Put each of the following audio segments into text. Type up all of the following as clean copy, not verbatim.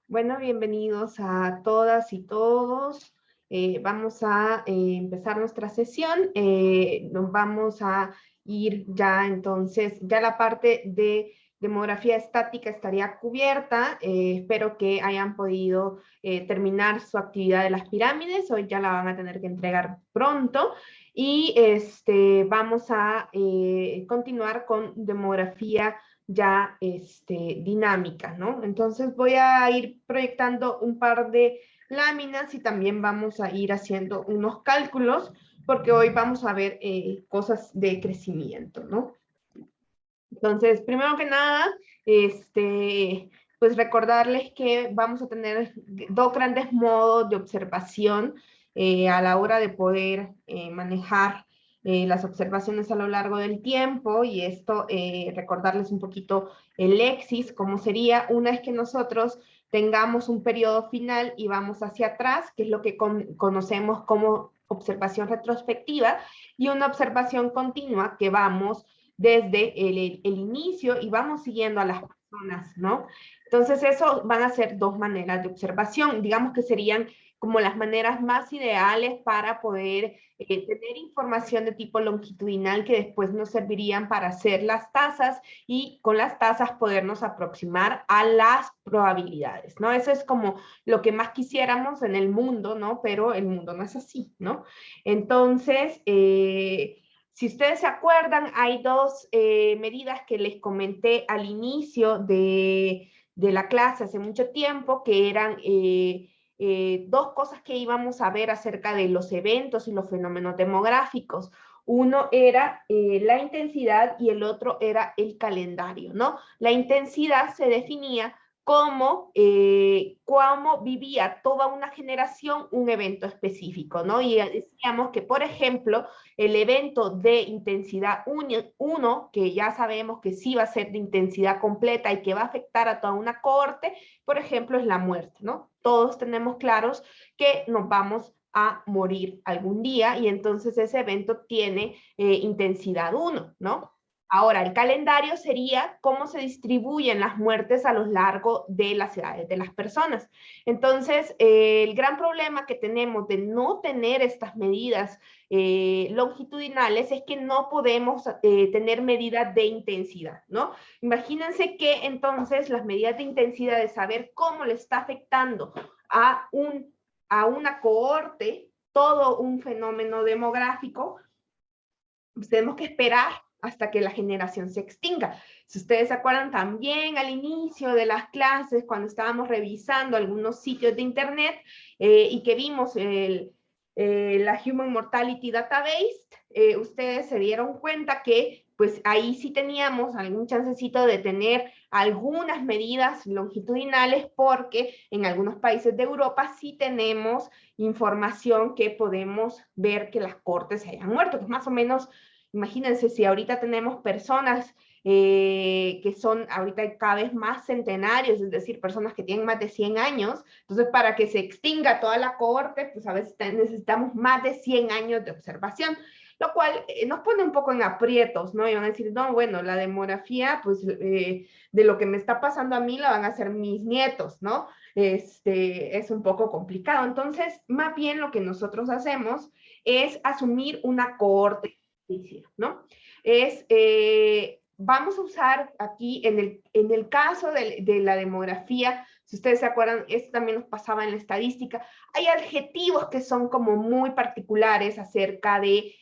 Bueno, bienvenidos a todas y todos. Vamos a empezar nuestra sesión. Nos vamos a ir ya entonces, ya la parte de demografía estática estaría cubierta. Espero que hayan podido terminar su actividad de las pirámides. Hoy ya la van a tener que entregar pronto. Y vamos a continuar con demografía ya dinámica, ¿no? Entonces voy a ir proyectando un par de láminas y también vamos a ir haciendo unos cálculos porque hoy vamos a ver cosas de crecimiento, ¿no? Entonces, primero que nada, pues recordarles que vamos a tener dos grandes modos de observación a la hora de poder manejar las observaciones a lo largo del tiempo, y esto, recordarles un poquito el EXIS, cómo sería una vez que nosotros tengamos un periodo final y vamos hacia atrás, que es lo que conocemos como observación retrospectiva, y una observación continua que vamos desde el inicio y vamos siguiendo a las personas, ¿no? Entonces, eso van a ser dos maneras de observación, digamos que serían como las maneras más ideales para poder tener información de tipo longitudinal que después nos servirían para hacer las tasas y con las tasas podernos aproximar a las probabilidades, ¿no? Eso es como lo que más quisiéramos en el mundo, ¿no? Pero el mundo no es así, ¿no? Entonces, si ustedes se acuerdan, hay dos medidas que les comenté al inicio de la clase hace mucho tiempo, que eran dos cosas que íbamos a ver acerca de los eventos y los fenómenos demográficos. Uno era la intensidad y el otro era el calendario, ¿no? La intensidad se definía como cómo vivía toda una generación un evento específico, ¿no? Y decíamos que, por ejemplo, el evento de intensidad 1, que ya sabemos que sí va a ser de intensidad completa y que va a afectar a toda una cohorte, por ejemplo, es la muerte, ¿no? Todos tenemos claros que nos vamos a morir algún día y entonces ese evento tiene intensidad 1, ¿no? Ahora, el calendario sería cómo se distribuyen las muertes a lo largo de las edades de las personas. Entonces, el gran problema que tenemos de no tener estas medidas longitudinales es que no podemos tener medidas de intensidad, ¿no? Imagínense que entonces las medidas de intensidad de saber cómo le está afectando a una cohorte todo un fenómeno demográfico, pues tenemos que esperar hasta que la generación se extinga. Si ustedes se acuerdan también al inicio de las clases, cuando estábamos revisando algunos sitios de internet y que vimos la Human Mortality Database, ustedes se dieron cuenta que pues ahí sí teníamos algún chancecito de tener algunas medidas longitudinales, porque en algunos países de Europa sí tenemos información que podemos ver que las cortes se hayan muerto, que es más o menos. Imagínense si ahorita tenemos personas que son ahorita cada vez más centenarios, es decir, personas que tienen más de 100 años, entonces para que se extinga toda la cohorte, pues a veces necesitamos más de 100 años de observación, lo cual nos pone un poco en aprietos, ¿no? Y van a decir, no, bueno, la demografía, pues de lo que me está pasando a mí la van a hacer mis nietos, ¿no? Es un poco complicado. Entonces, más bien lo que nosotros hacemos es asumir una cohorte, ¿no? Vamos a usar aquí en el caso de la demografía, si ustedes se acuerdan, esto también nos pasaba en la estadística, hay adjetivos que son como muy particulares acerca de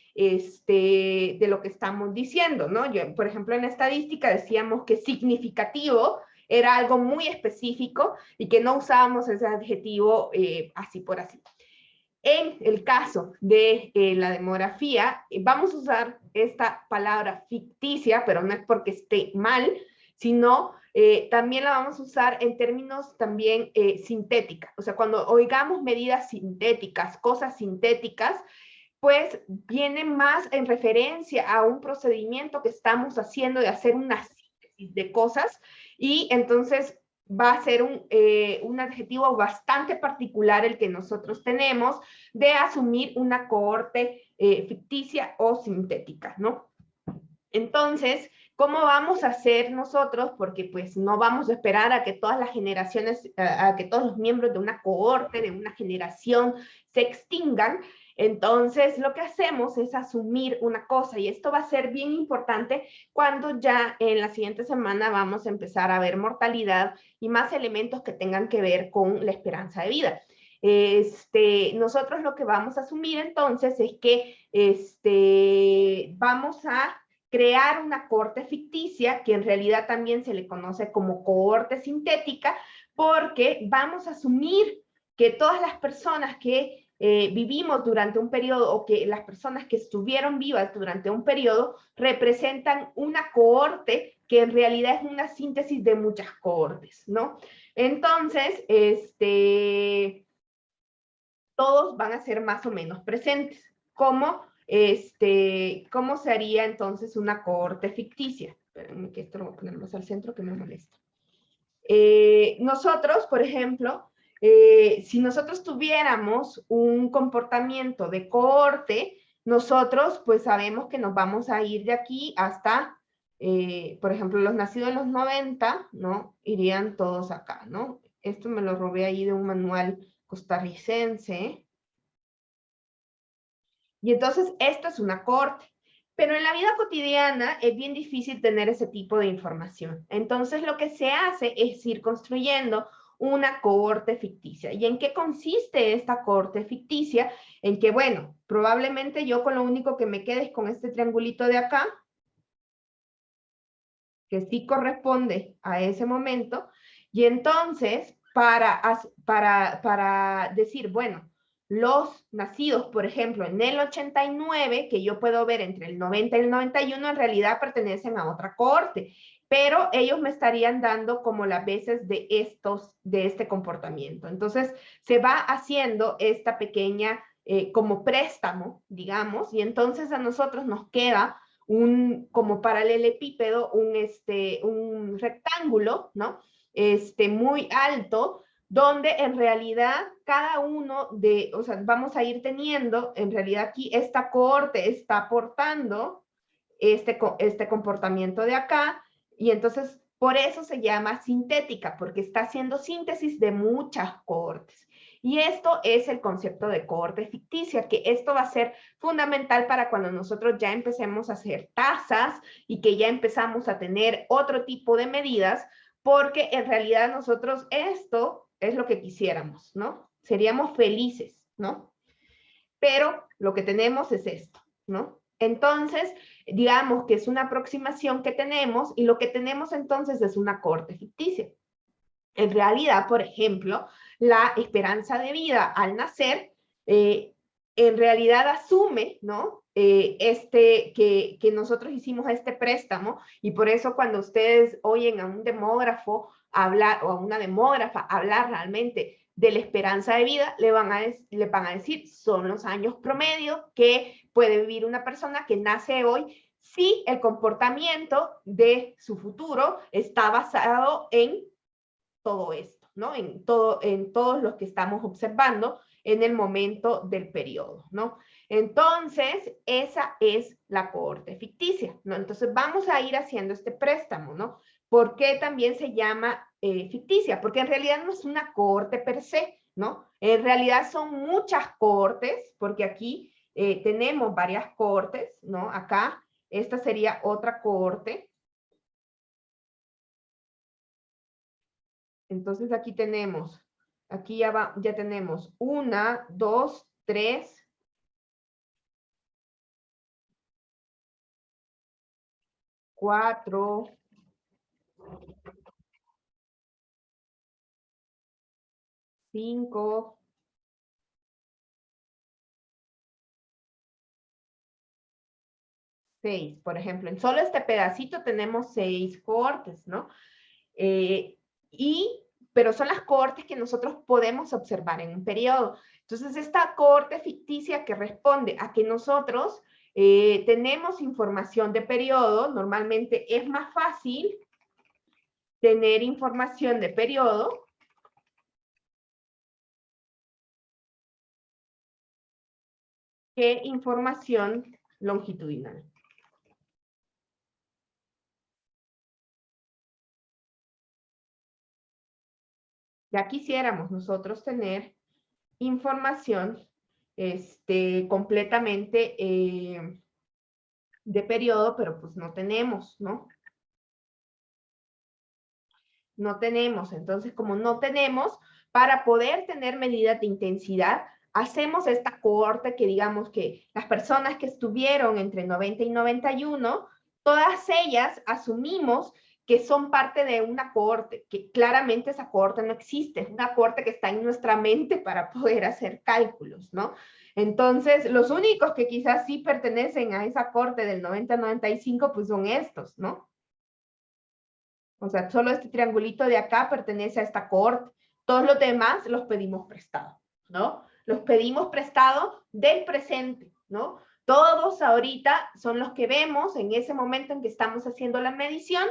lo que estamos diciendo, ¿no? Yo, por ejemplo, en la estadística decíamos que significativo era algo muy específico y que no usábamos ese adjetivo así por así. En el caso de la demografía, vamos a usar esta palabra ficticia, pero no es porque esté mal, sino también la vamos a usar en términos también sintéticas. O sea, cuando oigamos medidas sintéticas, cosas sintéticas, pues viene más en referencia a un procedimiento que estamos haciendo de hacer una síntesis de cosas, y entonces va a ser un adjetivo bastante particular el que nosotros tenemos de asumir una cohorte ficticia o sintética, ¿no? Entonces, ¿Cómo vamos a hacer nosotros? Porque pues no vamos a esperar a que todas las generaciones, a que todos los miembros de una cohorte, de una generación se extingan. Entonces lo que hacemos es asumir una cosa, y esto va a ser bien importante cuando ya en la siguiente semana vamos a empezar a ver mortalidad y más elementos que tengan que ver con la esperanza de vida. Nosotros lo que vamos a asumir entonces es que vamos a crear una cohorte ficticia, que en realidad también se le conoce como cohorte sintética, porque vamos a asumir que todas las personas que vivimos durante un periodo, o que las personas que estuvieron vivas durante un periodo, representan una cohorte que en realidad es una síntesis de muchas cohortes, ¿no? Entonces, todos van a ser más o menos presentes. ¿Cómo se haría entonces una cohorte ficticia? Espérenme que esto lo voy a poner más al centro, que me molesta. Nosotros, por ejemplo, si nosotros tuviéramos un comportamiento de cohorte, nosotros pues sabemos que nos vamos a ir de aquí hasta, por ejemplo, los nacidos en los 90, ¿no? Irían todos acá, ¿no? Esto me lo robé ahí de un manual costarricense. Y entonces esto es una cohorte. Pero en la vida cotidiana es bien difícil tener ese tipo de información. Entonces lo que se hace es ir construyendo una cohorte ficticia. ¿Y en qué consiste esta cohorte ficticia? En que, bueno, probablemente yo con lo único que me quede es con este triangulito de acá, que sí corresponde a ese momento. Y entonces, para decir, bueno, los nacidos, por ejemplo, en el 89, que yo puedo ver entre el 90 y el 91, en realidad pertenecen a otra cohorte, pero ellos me estarían dando como las veces de este comportamiento. Entonces, se va haciendo esta pequeña, como préstamo, digamos, y entonces a nosotros nos queda como paralelepípedo, un rectángulo, ¿no? Muy alto, donde en realidad cada uno o sea, vamos a ir teniendo, en realidad aquí esta cohorte está aportando este comportamiento de acá, y entonces por eso se llama sintética, porque está haciendo síntesis de muchas cohortes. Y esto es el concepto de cohorte ficticia, que esto va a ser fundamental para cuando nosotros ya empecemos a hacer tasas y que ya empezamos a tener otro tipo de medidas, porque en realidad nosotros esto es lo que quisiéramos, ¿no? Seríamos felices, ¿no? Pero lo que tenemos es esto, ¿no? Entonces, digamos que es una aproximación que tenemos, y lo que tenemos entonces es una cohorte ficticia. En realidad, por ejemplo, la esperanza de vida al nacer, en realidad asume, ¿no? Que nosotros hicimos este préstamo, y por eso cuando ustedes oyen a un demógrafo hablar, o a una demógrafa hablar realmente de la esperanza de vida, le van a decir, son los años promedio que puede vivir una persona que nace hoy, si el comportamiento de su futuro está basado en todo esto, ¿no? En todos los que estamos observando en el momento del periodo, ¿no? Entonces, esa es la cohorte ficticia, ¿no? Entonces, vamos a ir haciendo este préstamo, ¿no? ¿Por qué también se llama ficticia? Porque en realidad no es una cohorte per se, ¿no? En realidad son muchas cohortes, porque aquí tenemos varias cohortes, ¿no? Acá, esta sería otra cohorte. Entonces aquí ya tenemos 1, 2, 3, 4, 5, 6, por ejemplo. En solo este pedacito tenemos 6 cohortes, ¿no? Eh, y, pero son las cohortes que nosotros podemos observar en un periodo. Entonces, esta cohorte ficticia que responde a que nosotros tenemos información de periodo, normalmente es más fácil tener información de periodo que información longitudinal. Ya quisiéramos nosotros tener información completamente de periodo, pero pues no tenemos, ¿no? No tenemos. Entonces, como no tenemos, para poder tener medidas de intensidad, hacemos esta cohorte que digamos que las personas que estuvieron entre 90 y 91, todas ellas asumimos que son parte de una cohorte, que claramente esa cohorte no existe, es una cohorte que está en nuestra mente para poder hacer cálculos, ¿no? Entonces, los únicos que quizás sí pertenecen a esa cohorte del 90-95, pues son estos, ¿no? O sea, solo este triangulito de acá pertenece a esta cohorte. Todos los demás los pedimos prestado, ¿no? Los pedimos prestado del presente, ¿no? Todos ahorita son los que vemos en ese momento en que estamos haciendo la medición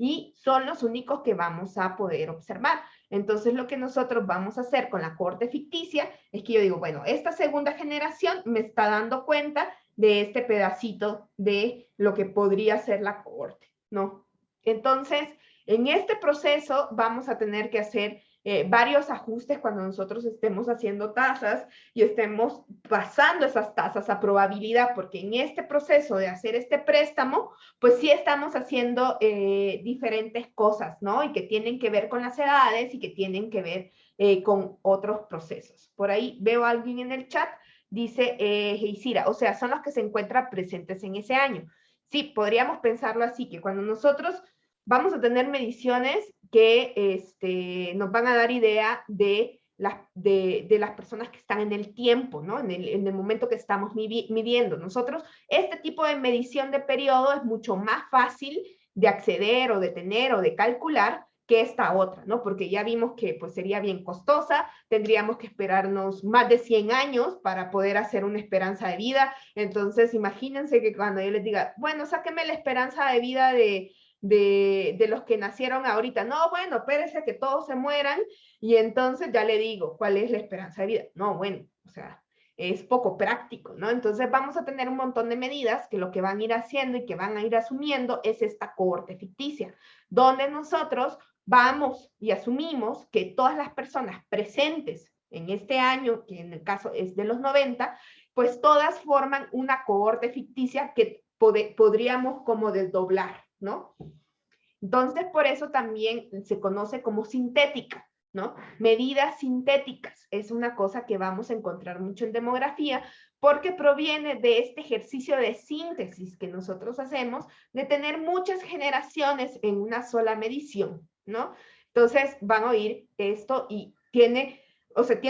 y son los únicos que vamos a poder observar. Entonces, lo que nosotros vamos a hacer con la cohorte ficticia es que yo digo, bueno, esta segunda generación me está dando cuenta de este pedacito de lo que podría ser la cohorte, ¿no? Entonces, en este proceso vamos a tener que hacer varios ajustes cuando nosotros estemos haciendo tasas y estemos pasando esas tasas a probabilidad, porque en este proceso de hacer este préstamo, pues sí estamos haciendo diferentes cosas, ¿no? Y que tienen que ver con las edades y que tienen que ver con otros procesos. Por ahí veo a alguien en el chat, dice Geisira, o sea, son los que se encuentran presentes en ese año. Sí, podríamos pensarlo así, que cuando nosotros vamos a tener mediciones que nos van a dar idea de las personas que están en el tiempo, ¿no? En el momento que estamos midiendo. Nosotros, este tipo de medición de periodo es mucho más fácil de acceder o de tener o de calcular que esta otra, ¿no? Porque ya vimos que pues sería bien costosa, tendríamos que esperarnos más de 100 años para poder hacer una esperanza de vida. Entonces, imagínense que cuando yo les diga, bueno, sáquenme la esperanza de vida de los que nacieron ahorita. No, bueno, espérese que todos se mueran y entonces ya le digo cuál es la esperanza de vida. No, bueno, o sea, es poco práctico, ¿no? Entonces vamos a tener un montón de medidas que lo que van a ir haciendo y que van a ir asumiendo es esta cohorte ficticia, donde nosotros vamos y asumimos que todas las personas presentes en este año, que en el caso es de los 90, pues todas forman una cohorte ficticia que podríamos como desdoblar, ¿no? Entonces, por eso también se conoce como sintética, ¿no? Medidas sintéticas es una cosa que vamos a encontrar mucho en demografía porque proviene de este ejercicio de síntesis que nosotros hacemos de tener muchas generaciones en una sola medición, ¿no? Entonces, van a oír esto y tiene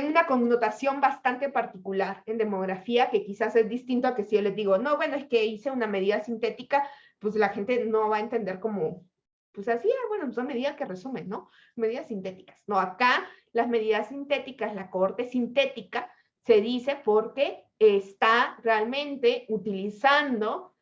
una connotación bastante particular en demografía que quizás es distinto a que si yo les digo, no, bueno, es que hice una medida sintética, pues la gente no va a entender como, pues así, bueno, son medidas que resumen, ¿no? Medidas sintéticas. No, acá las medidas sintéticas, la cohorte sintética, se dice porque está realmente utilizando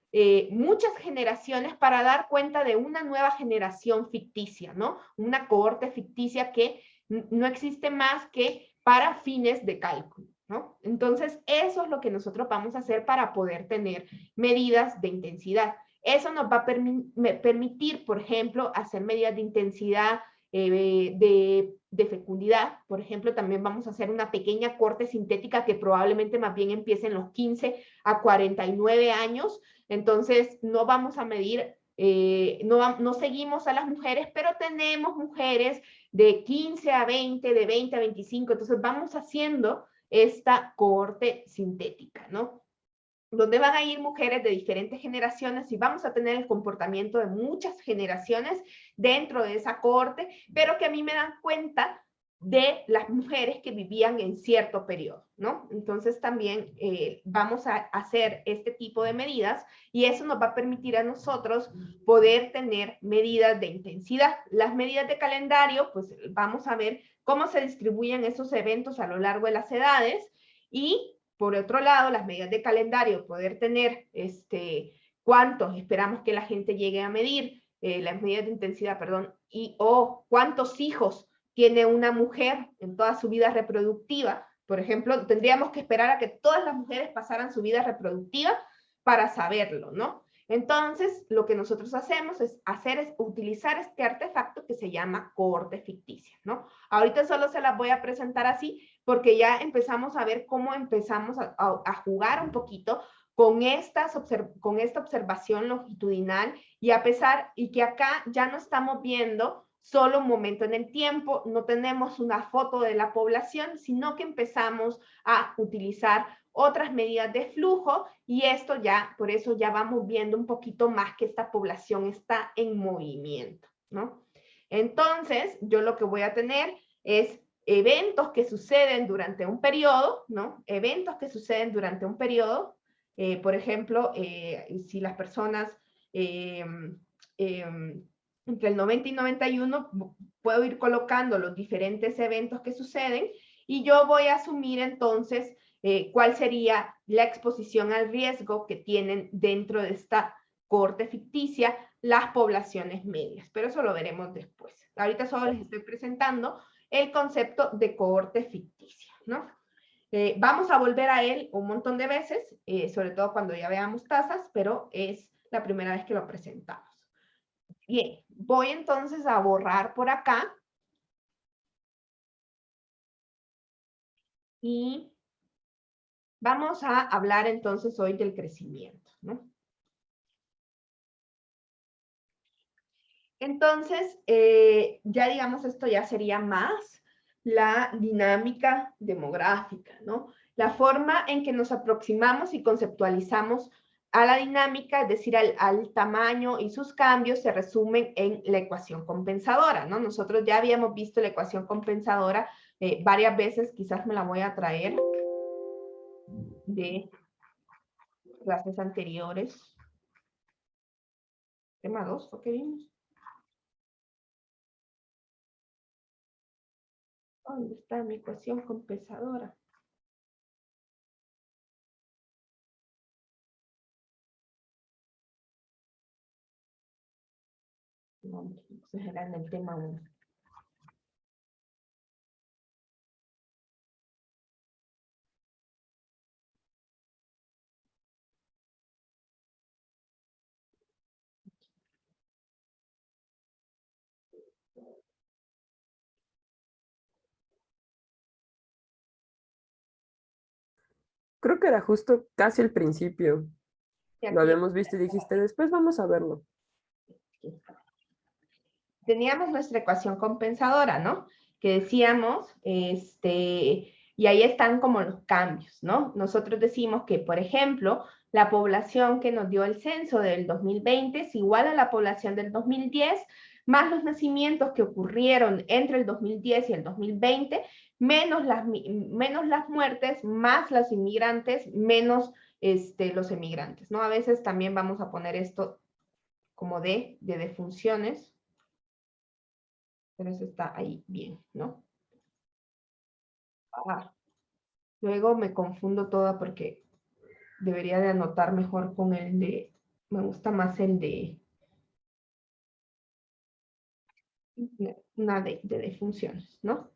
muchas generaciones para dar cuenta de una nueva generación ficticia, ¿no? Una cohorte ficticia que no existe más que para fines de cálculo, ¿no? Entonces, eso es lo que nosotros vamos a hacer para poder tener medidas de intensidad. Eso nos va a permitir, por ejemplo, hacer medidas de intensidad de fecundidad. Por ejemplo, también vamos a hacer una pequeña corte sintética que probablemente más bien empiece en los 15 a 49 años. Entonces, no vamos a medir, no seguimos a las mujeres, pero tenemos mujeres de 15 a 20, de 20 a 25. Entonces, vamos haciendo esta cohorte sintética, ¿no? Donde van a ir mujeres de diferentes generaciones y vamos a tener el comportamiento de muchas generaciones dentro de esa cohorte, pero que a mí me dan cuenta de las mujeres que vivían en cierto periodo, ¿no? Entonces también vamos a hacer este tipo de medidas y eso nos va a permitir a nosotros poder tener medidas de intensidad. Las medidas de calendario, pues vamos a ver cómo se distribuyen esos eventos a lo largo de las edades y por otro lado, las medidas de calendario, poder tener cuántos esperamos que la gente llegue a medir, las medidas de intensidad, perdón, o cuántos hijos tiene una mujer en toda su vida reproductiva. Por ejemplo, tendríamos que esperar a que todas las mujeres pasaran su vida reproductiva para saberlo, ¿no? Entonces, lo que nosotros hacemos es utilizar este artefacto que se llama cohorte ficticia, ¿no? Ahorita solo se las voy a presentar así porque ya empezamos a ver cómo empezamos a jugar un poquito con esta observación longitudinal y que acá ya no estamos viendo solo un momento en el tiempo, no tenemos una foto de la población, sino que empezamos a utilizar otras medidas de flujo y esto ya, por eso ya vamos viendo un poquito más que esta población está en movimiento, ¿no? Entonces, yo lo que voy a tener es eventos que suceden durante un periodo, ¿no? Eventos que suceden durante un periodo, por ejemplo, si las personas entre el 90 y 91 puedo ir colocando los diferentes eventos que suceden y yo voy a asumir entonces cuál sería la exposición al riesgo que tienen dentro de esta cohorte ficticia las poblaciones medias, pero eso lo veremos después. Ahorita solo les estoy presentando el concepto de cohorte ficticia, ¿no? Vamos a volver a él un montón de veces, sobre todo cuando ya veamos tasas, pero es la primera vez que lo presentamos. Bien, voy entonces a borrar por acá. Y vamos a hablar entonces hoy del crecimiento, ¿no? Entonces, ya digamos, esto ya sería más la dinámica demográfica, ¿no? La forma en que nos aproximamos y conceptualizamos a la dinámica, es decir, al tamaño y sus cambios, se resumen en la ecuación compensadora, ¿no? Nosotros ya habíamos visto la ecuación compensadora varias veces, quizás me la voy a traer de clases anteriores. Tema 2, ¿o qué vimos? ¿Dónde está mi ecuación compensadora? No, entonces era en el tema 1. Creo que era justo casi el principio. Y Lo aquí habíamos visto y dijiste, después vamos a verlo. teníamos nuestra ecuación compensadora, ¿no? Que decíamos, y ahí están como los cambios, ¿no? Nosotros decimos que, por ejemplo, la población que nos dio el censo del 2020 es igual a la población del 2010, más los nacimientos que ocurrieron entre el 2010 y el 2020, menos las muertes, más los inmigrantes, menos los emigrantes, ¿no? A veces también vamos a poner esto como de defunciones, pero eso está ahí bien, ¿no? Ah, luego me confundo toda porque debería de anotar mejor con el de, me gusta más el de, una de defunciones, ¿no?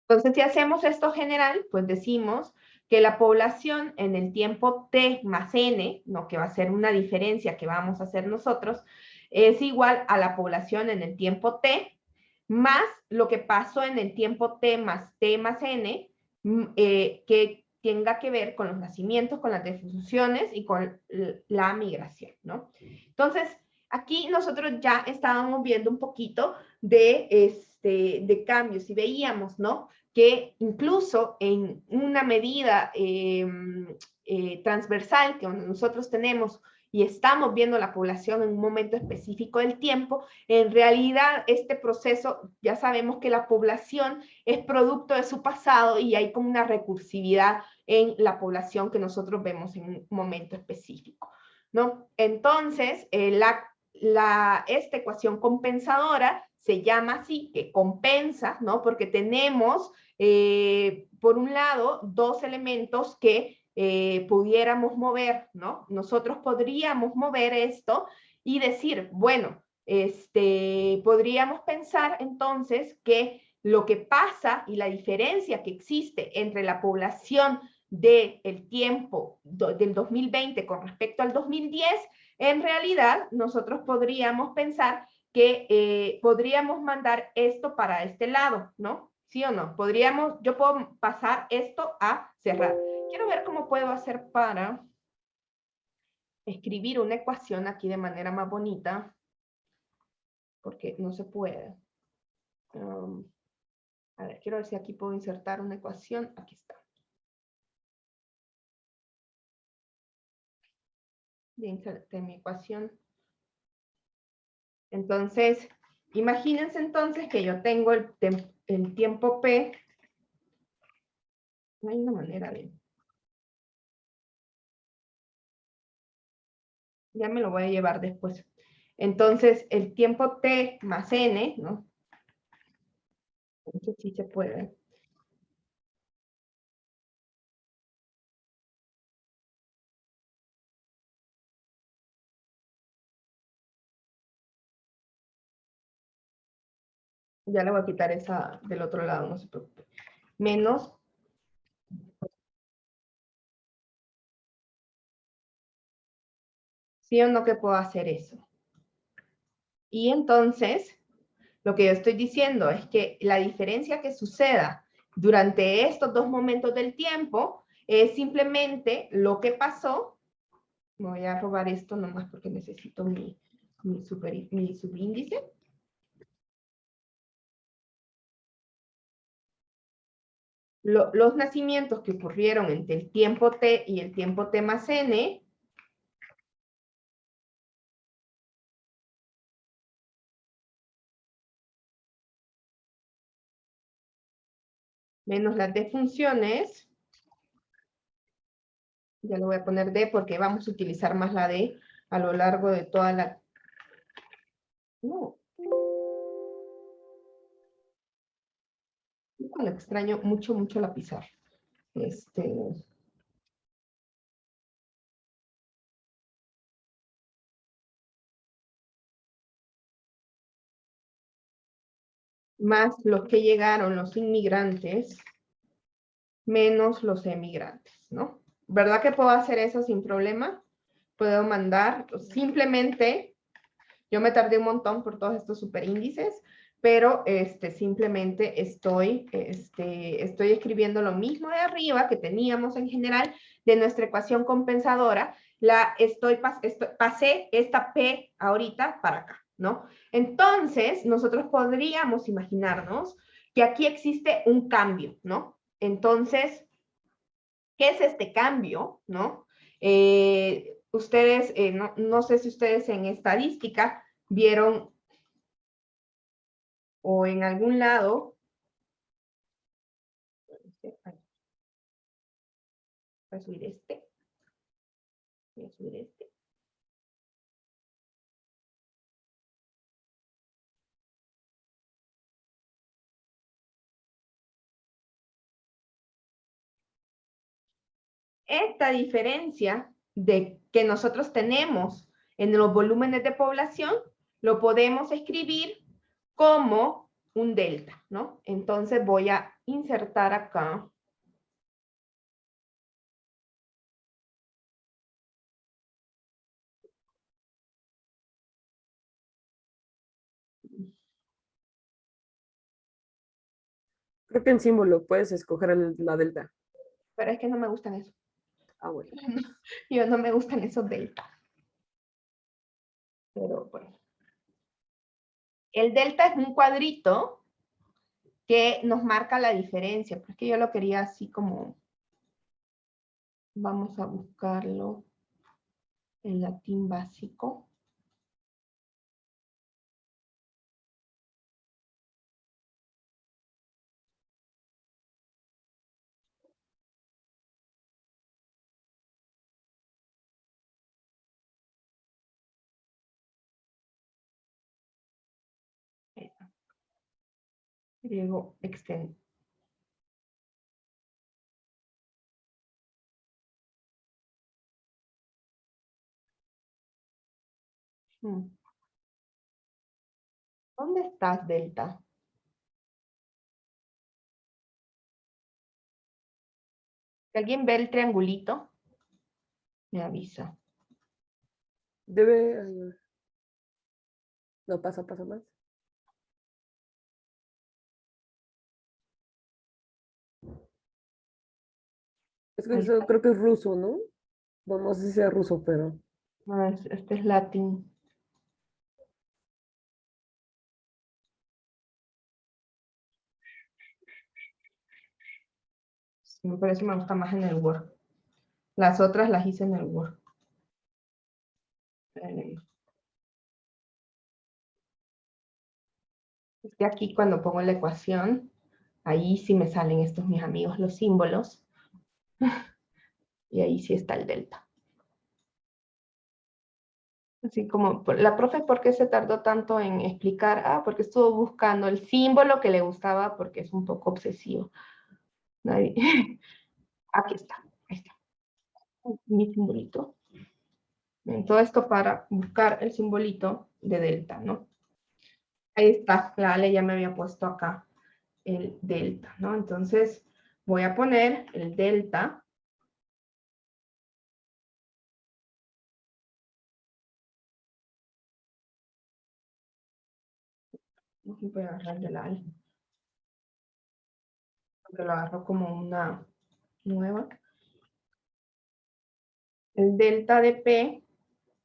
Entonces, si hacemos esto general, pues decimos que la población en el tiempo t más n, ¿no? Que va a ser una diferencia que vamos a hacer nosotros, es igual a la población en el tiempo t más lo que pasó en el tiempo t más n, que tenga que ver con los nacimientos, con las defunciones y con la migración, ¿no? Entonces, aquí nosotros ya estábamos viendo un poquito de cambios y veíamos, ¿no? Que incluso en una medida transversal que nosotros tenemos y estamos viendo la población en un momento específico del tiempo, en realidad este proceso, ya sabemos que la población es producto de su pasado y hay como una recursividad en la población que nosotros vemos en un momento específico, ¿no? Entonces, esta ecuación compensadora se llama así, que compensa, ¿no? Porque tenemos, por un lado, dos elementos que pudiéramos mover, ¿no? Nosotros podríamos mover esto y decir, bueno, podríamos pensar entonces que lo que pasa y la diferencia que existe entre la población del tiempo del 2020 con respecto al 2010 En realidad, nosotros podríamos pensar que podríamos mandar esto para este lado, ¿no? ¿Sí o no? Podríamos, yo puedo pasar esto a cerrar. Quiero ver cómo puedo hacer para escribir una ecuación aquí de manera más bonita, porque no se puede. A ver, quiero ver si aquí puedo insertar una ecuación. Aquí está. Ya inserté mi ecuación. Entonces, imagínense entonces que yo tengo el tiempo P. No hay una manera de... Ya me lo voy a llevar después. Entonces, el tiempo T más N, ¿no? Entonces sí se puede. Ya le voy a quitar esa del otro lado, no se preocupe. Menos. ¿Sí o no que puedo hacer eso? Y entonces, lo que yo estoy diciendo es que la diferencia que suceda durante estos dos momentos del tiempo es simplemente lo que pasó. Me voy a robar esto nomás porque necesito mi subíndice. Los nacimientos que ocurrieron entre el tiempo t y el tiempo t más n menos las defunciones, ya le voy a poner d porque vamos a utilizar más la d a lo largo de toda la... No. Bueno, extraño mucho, mucho la pizarra. Más los que llegaron, los inmigrantes, menos los emigrantes, ¿no? ¿Verdad que puedo hacer eso sin problema? Puedo mandar, simplemente, yo me tardé un montón por todos estos superíndices, pero simplemente estoy escribiendo lo mismo de arriba que teníamos en general de nuestra ecuación compensadora, pasé esta P ahorita para acá, ¿no? Entonces, nosotros podríamos imaginarnos que aquí existe un cambio, ¿no? Entonces, ¿qué es este cambio, no? Ustedes, no sé si ustedes en estadística vieron o en algún lado, voy a subir voy a subir este. Esta diferencia de que nosotros tenemos en los volúmenes de población, lo podemos escribir como un delta, ¿no? Entonces voy a insertar acá. Creo que en símbolo puedes escoger la delta. Pero es que no me gustan eso. Ah, bueno. Yo no me gustan esos delta. Pero bueno. El delta es un cuadrito que nos marca la diferencia, porque yo lo quería así como, vamos a buscarlo en latín básico. Griego extenso. ¿Dónde estás, delta? Si alguien ve el triangulito, me avisa. Debe... No, pasa más. Es que Ahí eso está. creo que es ruso, ¿no? No, no sé si sea ruso, pero... Ah, este es latín. Sí, por eso me gusta más en el Word. Las otras las hice en el Word. Eh, es que aquí cuando pongo la ecuación, ahí sí me salen estos mis amigos, los símbolos. Y ahí sí está el delta. Así como la profe, ¿por qué se tardó tanto en explicar? Ah, porque estuvo buscando el símbolo que le gustaba porque es un poco obsesivo. Aquí está, ahí está. Mi simbolito. Bien, todo esto para buscar el simbolito de delta, ¿no? Ahí está, la Ale ya me había puesto acá el delta, ¿no? Entonces voy a poner el delta. Voy a agarrar de la Ale, porque lo agarro como una nueva. El delta de P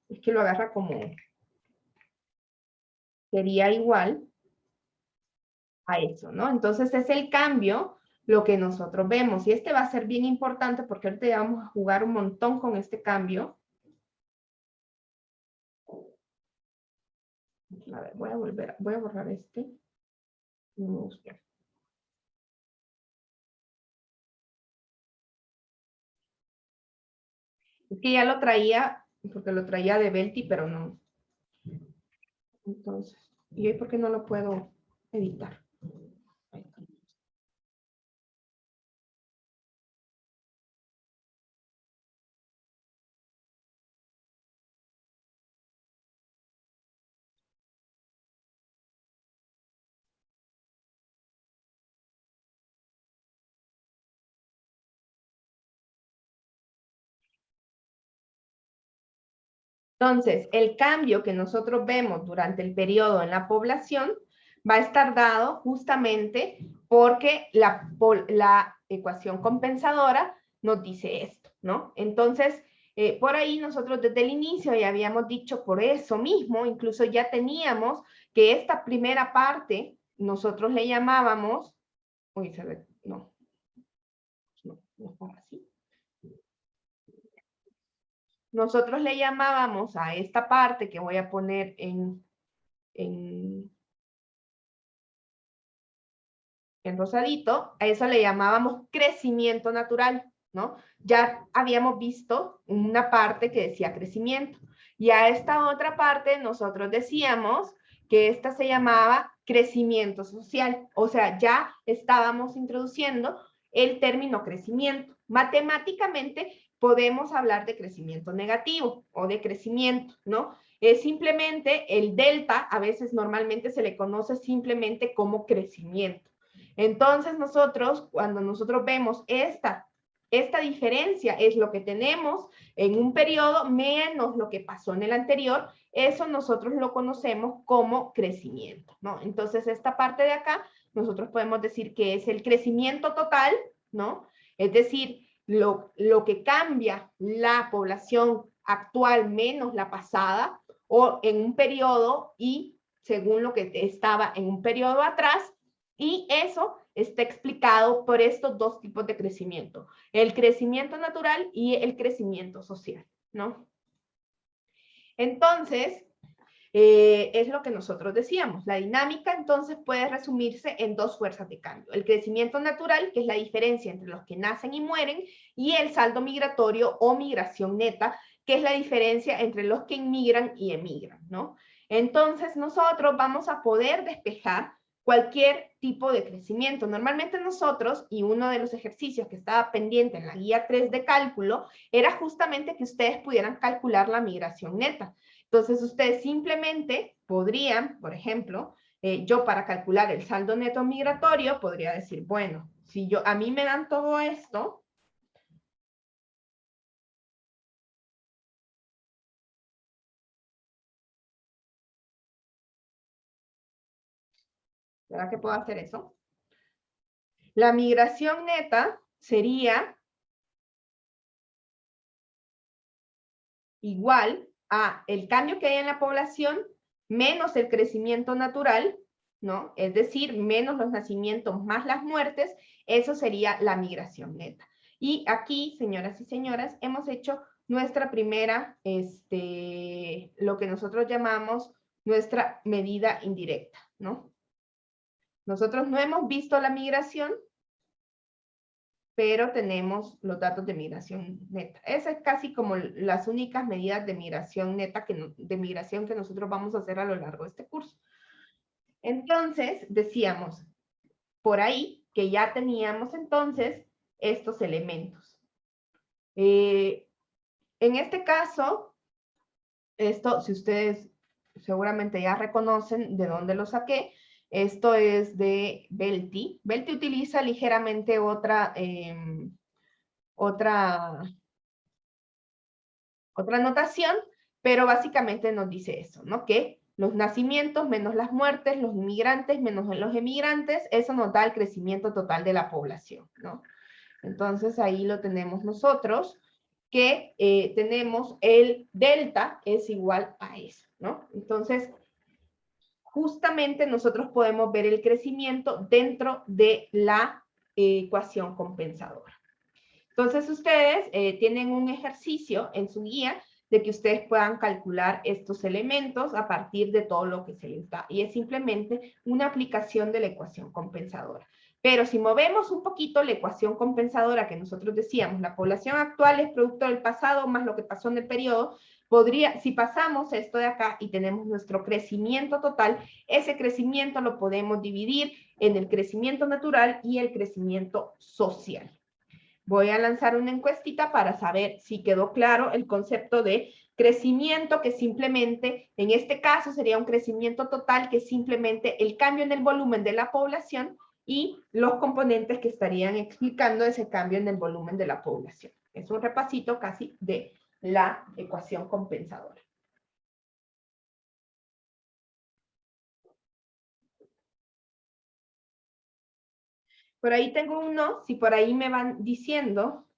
es que lo agarra como, sería igual a eso, ¿no? Entonces es el cambio lo que nosotros vemos. Y este va a ser bien importante porque ahorita ya vamos a jugar un montón con este cambio. A ver, voy a borrar este. No me gusta. Es que ya lo traía, porque lo traía de Belty, pero no. Entonces, ¿y hoy por qué no lo puedo editar? Ahí está. Entonces, el cambio que nosotros vemos durante el periodo en la población va a estar dado justamente porque la ecuación compensadora nos dice esto, ¿no? Entonces, por ahí nosotros desde el inicio ya habíamos dicho por eso mismo, incluso ya teníamos que esta primera parte nosotros le llamábamos, uy, se ve, no, no está así. Nosotros le llamábamos a esta parte que voy a poner en rosadito, a eso le llamábamos crecimiento natural, ¿no? Ya habíamos visto una parte que decía crecimiento. Y a esta otra parte nosotros decíamos que esta se llamaba crecimiento social. O sea, ya estábamos introduciendo el término crecimiento. Matemáticamente podemos hablar de crecimiento negativo o de crecimiento, ¿no? Es simplemente el delta, a veces normalmente se le conoce simplemente como crecimiento. Entonces nosotros, cuando nosotros vemos esta diferencia es lo que tenemos en un periodo menos lo que pasó en el anterior, eso nosotros lo conocemos como crecimiento, ¿no? Entonces esta parte de acá, nosotros podemos decir que es el crecimiento total, ¿no? Es decir, lo que cambia la población actual menos la pasada o en un periodo y según lo que estaba en un periodo atrás, y eso está explicado por estos dos tipos de crecimiento, el crecimiento natural y el crecimiento social, ¿no? Entonces, es lo que nosotros decíamos. La dinámica entonces puede resumirse en dos fuerzas de cambio. El crecimiento natural, que es la diferencia entre los que nacen y mueren, y el saldo migratorio o migración neta, que es la diferencia entre los que inmigran y emigran, ¿no? Entonces nosotros vamos a poder despejar cualquier tipo de crecimiento. Normalmente nosotros, y uno de los ejercicios que estaba pendiente en la guía 3 de cálculo, era justamente que ustedes pudieran calcular la migración neta. Entonces, ustedes simplemente podrían, por ejemplo, yo para calcular el saldo neto migratorio, podría decir, bueno, si a mí me dan todo esto, ¿Verdad que puedo hacer eso? La migración neta sería igual a el cambio que hay en la población menos el crecimiento natural, ¿no? Es decir, menos los nacimientos más las muertes, eso sería la migración neta. Y aquí, señoras y señores, hemos hecho nuestra primera, lo que nosotros llamamos nuestra medida indirecta, ¿no? Nosotros no hemos visto la migración, pero tenemos los datos de migración neta. Esas es casi como las únicas medidas de migración neta, de migración que nosotros vamos a hacer a lo largo de este curso. Entonces, decíamos por ahí que ya teníamos entonces estos elementos. En este caso, esto, si ustedes seguramente ya reconocen de dónde lo saqué, esto es de Belty. Belty utiliza ligeramente otra notación, pero básicamente nos dice eso, ¿no? Que los nacimientos menos las muertes, los inmigrantes menos los emigrantes, eso nos da el crecimiento total de la población, ¿no? Entonces ahí lo tenemos nosotros, que tenemos el delta es igual a eso, ¿no? Entonces, justamente nosotros podemos ver el crecimiento dentro de la ecuación compensadora. Entonces, ustedes tienen un ejercicio en su guía de que ustedes puedan calcular estos elementos a partir de todo lo que se les da. Y es simplemente una aplicación de la ecuación compensadora. Pero si movemos un poquito la ecuación compensadora que nosotros decíamos, la población actual es producto del pasado más lo que pasó en el periodo, si pasamos esto de acá y tenemos nuestro crecimiento total, ese crecimiento lo podemos dividir en el crecimiento natural y el crecimiento social. Voy a lanzar una encuestita para saber si quedó claro el concepto de crecimiento, que simplemente, en este caso, sería un crecimiento total, que es simplemente el cambio en el volumen de la población y los componentes que estarían explicando ese cambio en el volumen de la población. Es un repasito casi de la ecuación compensadora. Por ahí tengo un no, si por ahí me van diciendo,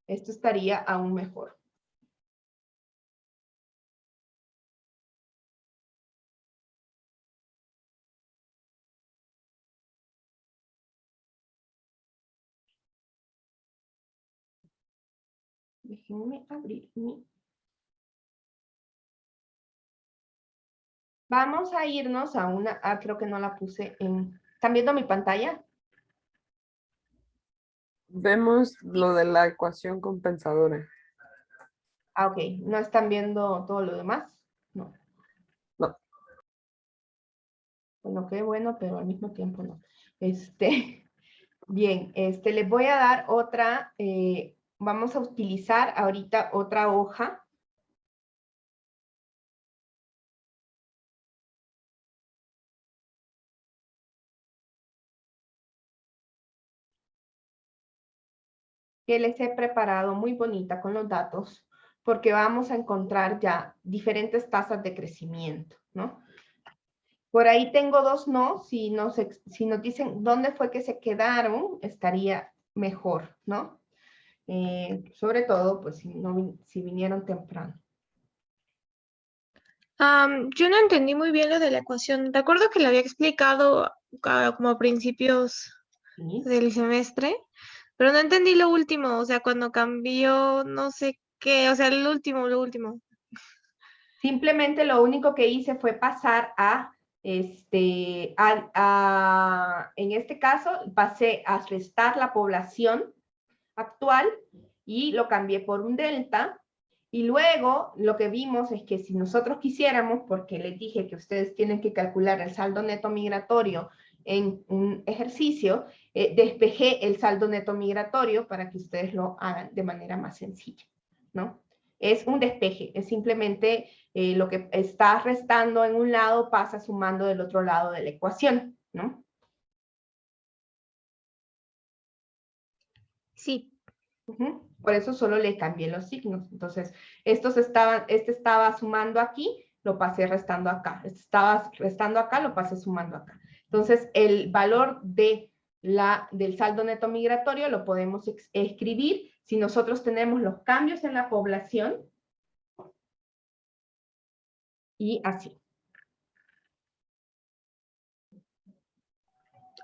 esto estaría aún mejor. Déjenme abrir mi... Vamos a irnos a una... creo que no la puse en... ¿Están viendo mi pantalla? Vemos lo de la ecuación compensadora. Ok. ¿No están viendo todo lo demás? No. No. Bueno, qué bueno, pero al mismo tiempo no. Bien, les voy a dar otra... vamos a utilizar ahorita otra hoja. Que les he preparado muy bonita con los datos, porque vamos a encontrar ya diferentes tasas de crecimiento, ¿no? Por ahí tengo dos no, si nos dicen dónde fue que se quedaron, estaría mejor, ¿no? Sobre todo, pues, si vinieron temprano. Yo no entendí muy bien lo de la ecuación. Recuerdo que lo había explicado como a principios ¿Sí? del semestre, pero no entendí lo último, o sea, cuando cambió no sé qué, o sea, lo último. Simplemente lo único que hice fue pasar en este caso, pasé a restar la población actual y lo cambié por un delta. Y luego lo que vimos es que si nosotros quisiéramos, porque les dije que ustedes tienen que calcular el saldo neto migratorio en un ejercicio, despejé el saldo neto migratorio para que ustedes lo hagan de manera más sencilla, ¿no? Es un despeje, es simplemente lo que está restando en un lado pasa sumando del otro lado de la ecuación, ¿no? Sí. Por eso solo le cambié los signos. Entonces, este estaba sumando aquí, lo pasé restando acá. Este estaba restando acá, lo pasé sumando acá. Entonces, el valor del saldo neto migratorio lo podemos escribir si nosotros tenemos los cambios en la población y así.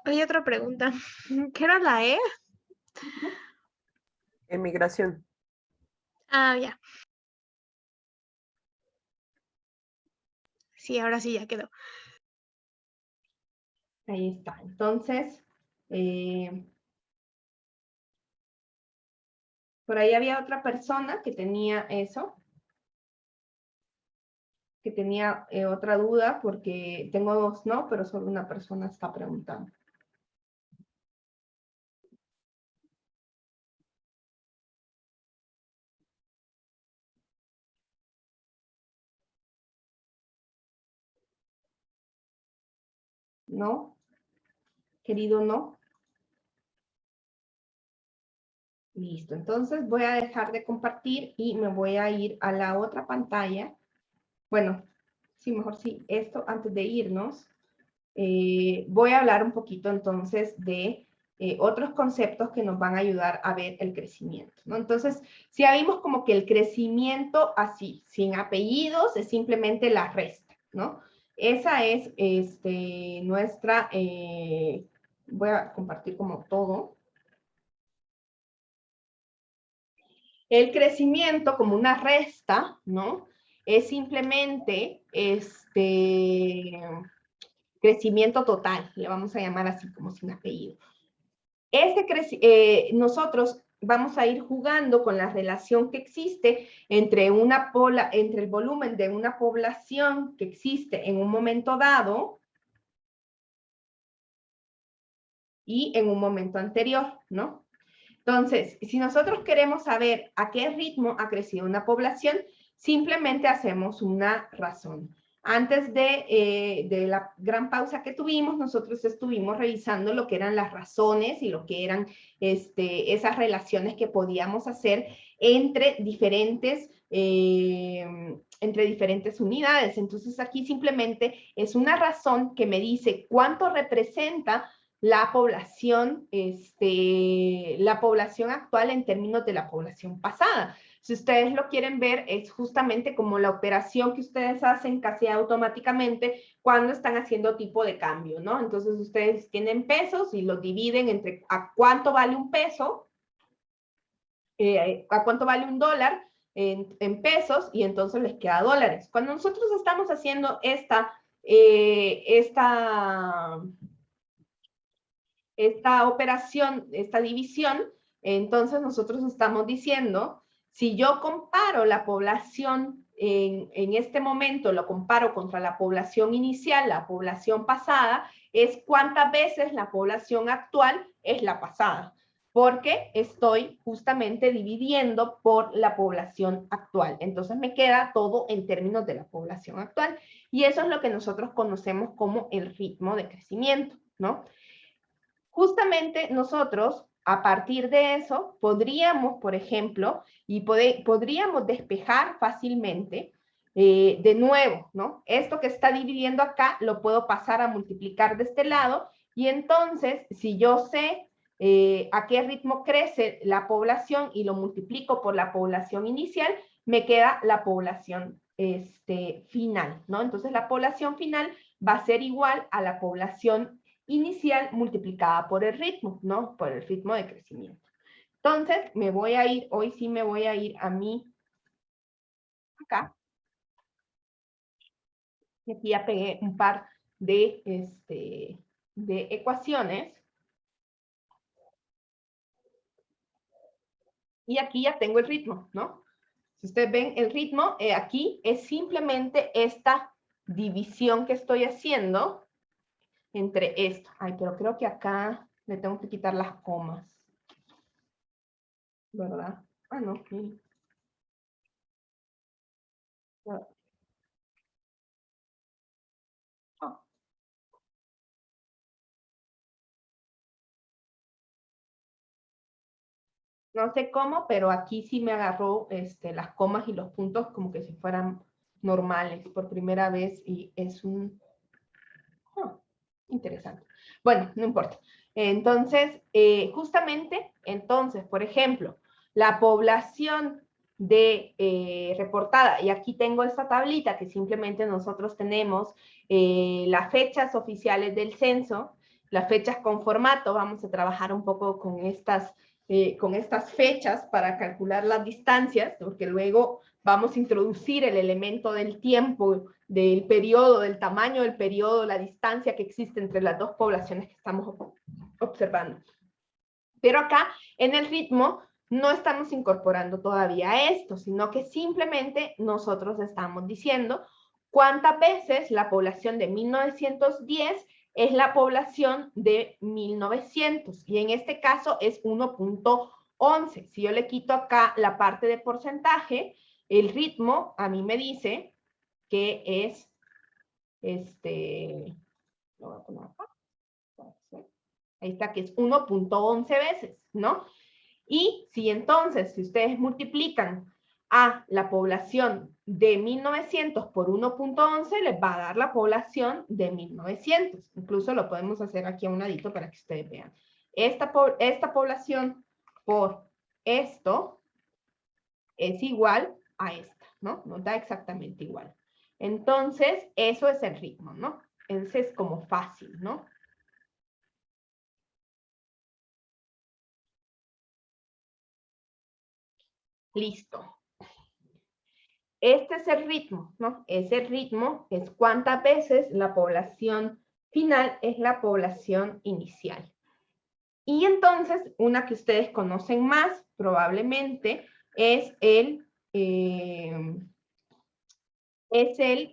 Hay otra pregunta. ¿Qué era la E? Emigración. Ah, ya. Sí, ahora sí ya quedó. Ahí está. Entonces, por ahí había otra persona que tenía eso, que tenía otra duda, porque tengo dos no, pero solo una persona está preguntando. ¿No? Querido, no. Listo. Entonces voy a dejar de compartir y me voy a ir a la otra pantalla. Bueno, sí, mejor sí, esto antes de irnos. Voy a hablar un poquito entonces de otros conceptos que nos van a ayudar a ver el crecimiento, ¿no? Entonces, si ya vimos como que el crecimiento así, sin apellidos, es simplemente la resta, ¿no? Esa es nuestra, voy a compartir como todo. El crecimiento como una resta, ¿no? Es simplemente crecimiento total, le vamos a llamar así como sin apellido. Nosotros vamos a ir jugando con la relación que existe entre el volumen de una población que existe en un momento dado y en un momento anterior, ¿no? Entonces, si nosotros queremos saber a qué ritmo ha crecido una población, simplemente hacemos una razón. Antes de la gran pausa que tuvimos, nosotros estuvimos revisando lo que eran las razones y lo que eran esas relaciones que podíamos hacer entre diferentes unidades. Entonces, aquí simplemente es una razón que me dice cuánto representa la población actual en términos de la población pasada. Si ustedes lo quieren ver, es justamente como la operación que ustedes hacen casi automáticamente cuando están haciendo tipo de cambio, ¿no? Entonces, ustedes tienen pesos y los dividen entre a cuánto vale un peso, a cuánto vale un dólar en pesos, y entonces les queda dólares. Cuando nosotros estamos haciendo esta operación, esta división, entonces nosotros estamos diciendo, si yo comparo la población en este momento, lo comparo contra la población inicial, la población pasada, es cuántas veces la población actual es la pasada, porque estoy justamente dividiendo por la población actual. Entonces me queda todo en términos de la población actual. Y eso es lo que nosotros conocemos como el ritmo de crecimiento, ¿no? Justamente nosotros, a partir de eso, podríamos, por ejemplo, podríamos despejar fácilmente de nuevo, ¿no? Esto que está dividiendo acá lo puedo pasar a multiplicar de este lado, y entonces, si yo sé a qué ritmo crece la población y lo multiplico por la población inicial, me queda la población final, ¿no? Entonces, la población final va a ser igual a la población inicial multiplicada por el ritmo, ¿no? Por el ritmo de crecimiento. Entonces, me voy a ir, hoy sí me voy a ir a mí, acá. Y aquí ya pegué un par de ecuaciones. Y aquí ya tengo el ritmo, ¿no? Si ustedes ven el ritmo, aquí es simplemente esta división que estoy haciendo entre esto. Ay, pero creo que acá le tengo que quitar las comas, ¿verdad? Ah, no, miren. Oh. No sé cómo, pero aquí sí me agarró las comas y los puntos como que si fueran normales por primera vez, y es un... Interesante. Bueno, no importa. Entonces, justamente, entonces, por ejemplo, la población reportada, y aquí tengo esta tablita que simplemente nosotros tenemos las fechas oficiales del censo, las fechas con formato, vamos a trabajar un poco con estas fechas para calcular las distancias, porque luego vamos a introducir el elemento del tiempo, del periodo, del tamaño del periodo, la distancia que existe entre las dos poblaciones que estamos observando. Pero acá, en el ritmo, no estamos incorporando todavía esto, sino que simplemente nosotros estamos diciendo cuántas veces la población de 1910 es la población de 1900, y en este caso es 1.11. Si yo le quito acá la parte de porcentaje, el ritmo a mí me dice que es, lo voy a poner acá, ahí está, que es 1.11 veces, ¿no? Y si entonces, si ustedes multiplican a la población de 1900 por 1.11, les va a dar la población de 1900. Incluso lo podemos hacer aquí a un ladito para que ustedes vean. Esta población por esto es igual a esta, ¿no? Nos da exactamente igual. Entonces, eso es el ritmo, ¿no? Ese es como fácil, ¿no? Listo. Este es el ritmo, ¿no? Ese ritmo es cuántas veces la población final es la población inicial. Y entonces, una que ustedes conocen más, probablemente, es el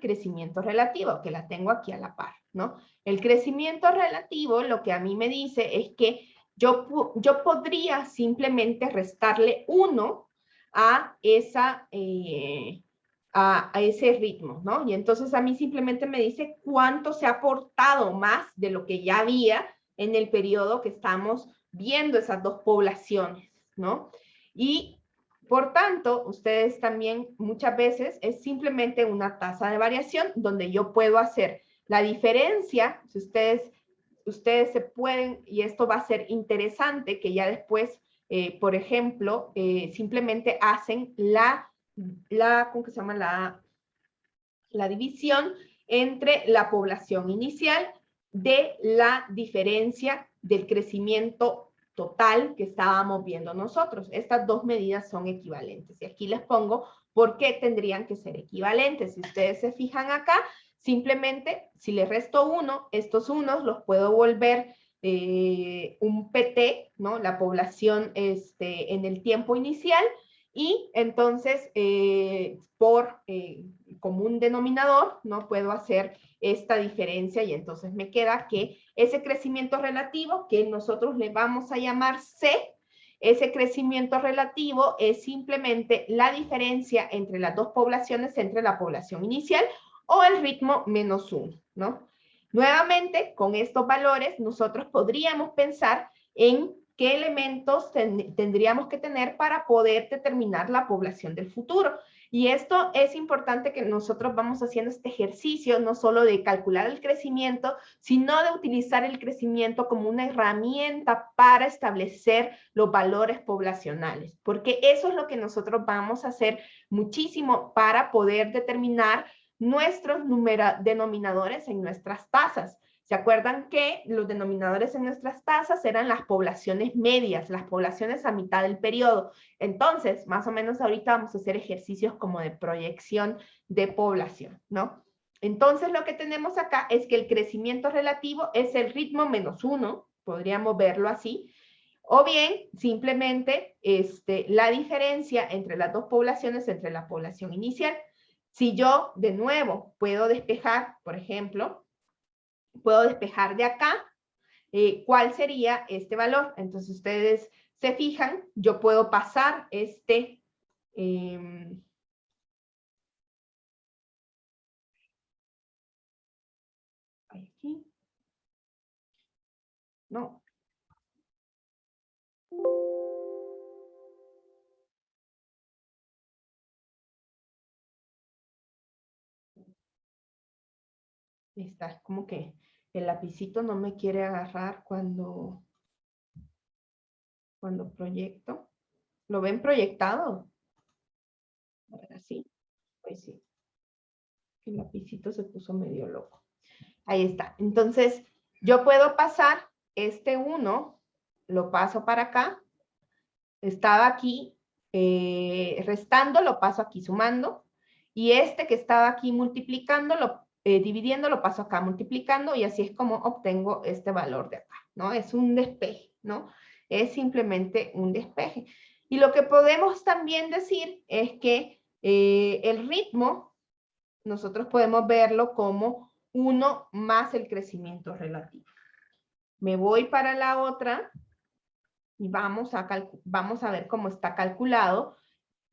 crecimiento relativo, que la tengo aquí a la par, ¿no? El crecimiento relativo lo que a mí me dice es que yo podría simplemente restarle 1 a ese ritmo, ¿no? Y entonces a mí simplemente me dice cuánto se ha aportado más de lo que ya había en el periodo que estamos viendo esas dos poblaciones, ¿no? Y por tanto, ustedes también muchas veces es simplemente una tasa de variación donde yo puedo hacer la diferencia, si ustedes se pueden, y esto va a ser interesante, que ya después, por ejemplo, simplemente hacen ¿cómo que se llama? La división entre la población inicial de la diferencia del crecimiento total que estábamos viendo nosotros. Estas dos medidas son equivalentes. Y aquí les pongo por qué tendrían que ser equivalentes. Si ustedes se fijan acá, simplemente si le resto 1, estos unos los puedo volver un PT, ¿no? La población en el tiempo inicial, y entonces por común denominador, ¿no? Puedo hacer esta diferencia y entonces me queda que ese crecimiento relativo, que nosotros le vamos a llamar C, ese crecimiento relativo es simplemente la diferencia entre las dos poblaciones, entre la población inicial o el ritmo menos 1, ¿no? Nuevamente, con estos valores, nosotros podríamos pensar en qué elementos tendríamos que tener para poder determinar la población del futuro. Y esto es importante, que nosotros vamos haciendo este ejercicio, no solo de calcular el crecimiento, sino de utilizar el crecimiento como una herramienta para establecer los valores poblacionales, porque eso es lo que nosotros vamos a hacer muchísimo para poder determinar nuestros denominadores en nuestras tasas. ¿Se acuerdan que los denominadores en nuestras tasas eran las poblaciones medias, las poblaciones a mitad del periodo? Entonces, más o menos ahorita vamos a hacer ejercicios como de proyección de población, ¿no? Entonces, lo que tenemos acá es que el crecimiento relativo es el ritmo menos 1, podríamos verlo así, o bien simplemente la diferencia entre las dos poblaciones, entre la población inicial. Si yo, de nuevo, puedo despejar, por ejemplo, puedo despejar de acá, ¿cuál sería este valor? Entonces ustedes se fijan, yo puedo pasar aquí, no. Está como que El lapicito no me quiere agarrar cuando proyecto. ¿Lo ven proyectado? A ver, así. Pues sí. El lapicito se puso medio loco. Ahí está. Entonces, yo puedo pasar este 1, lo paso para acá. Estaba aquí restando, lo paso aquí sumando. Y este que estaba aquí multiplicando, dividiendo, lo paso acá multiplicando. Y así es como obtengo este valor de acá, ¿no? Es un despeje, ¿no? Es simplemente un despeje. Y lo que podemos también decir es que el ritmo, nosotros podemos verlo como 1 más el crecimiento relativo. Me voy para la otra y vamos a ver cómo está calculado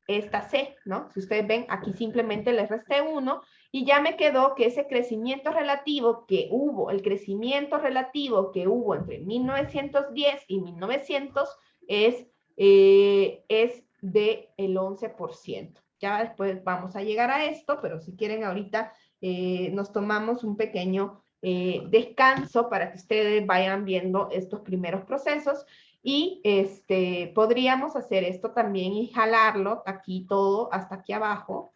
esta C, ¿no? Si ustedes ven, aquí simplemente le resté 1 y ya me quedó que ese crecimiento relativo que hubo, el crecimiento relativo que hubo entre 1910 y 1900 es del 11%. Ya después vamos a llegar a esto, pero si quieren ahorita nos tomamos un pequeño descanso para que ustedes vayan viendo estos primeros procesos. Y podríamos hacer esto también y jalarlo aquí todo hasta aquí abajo.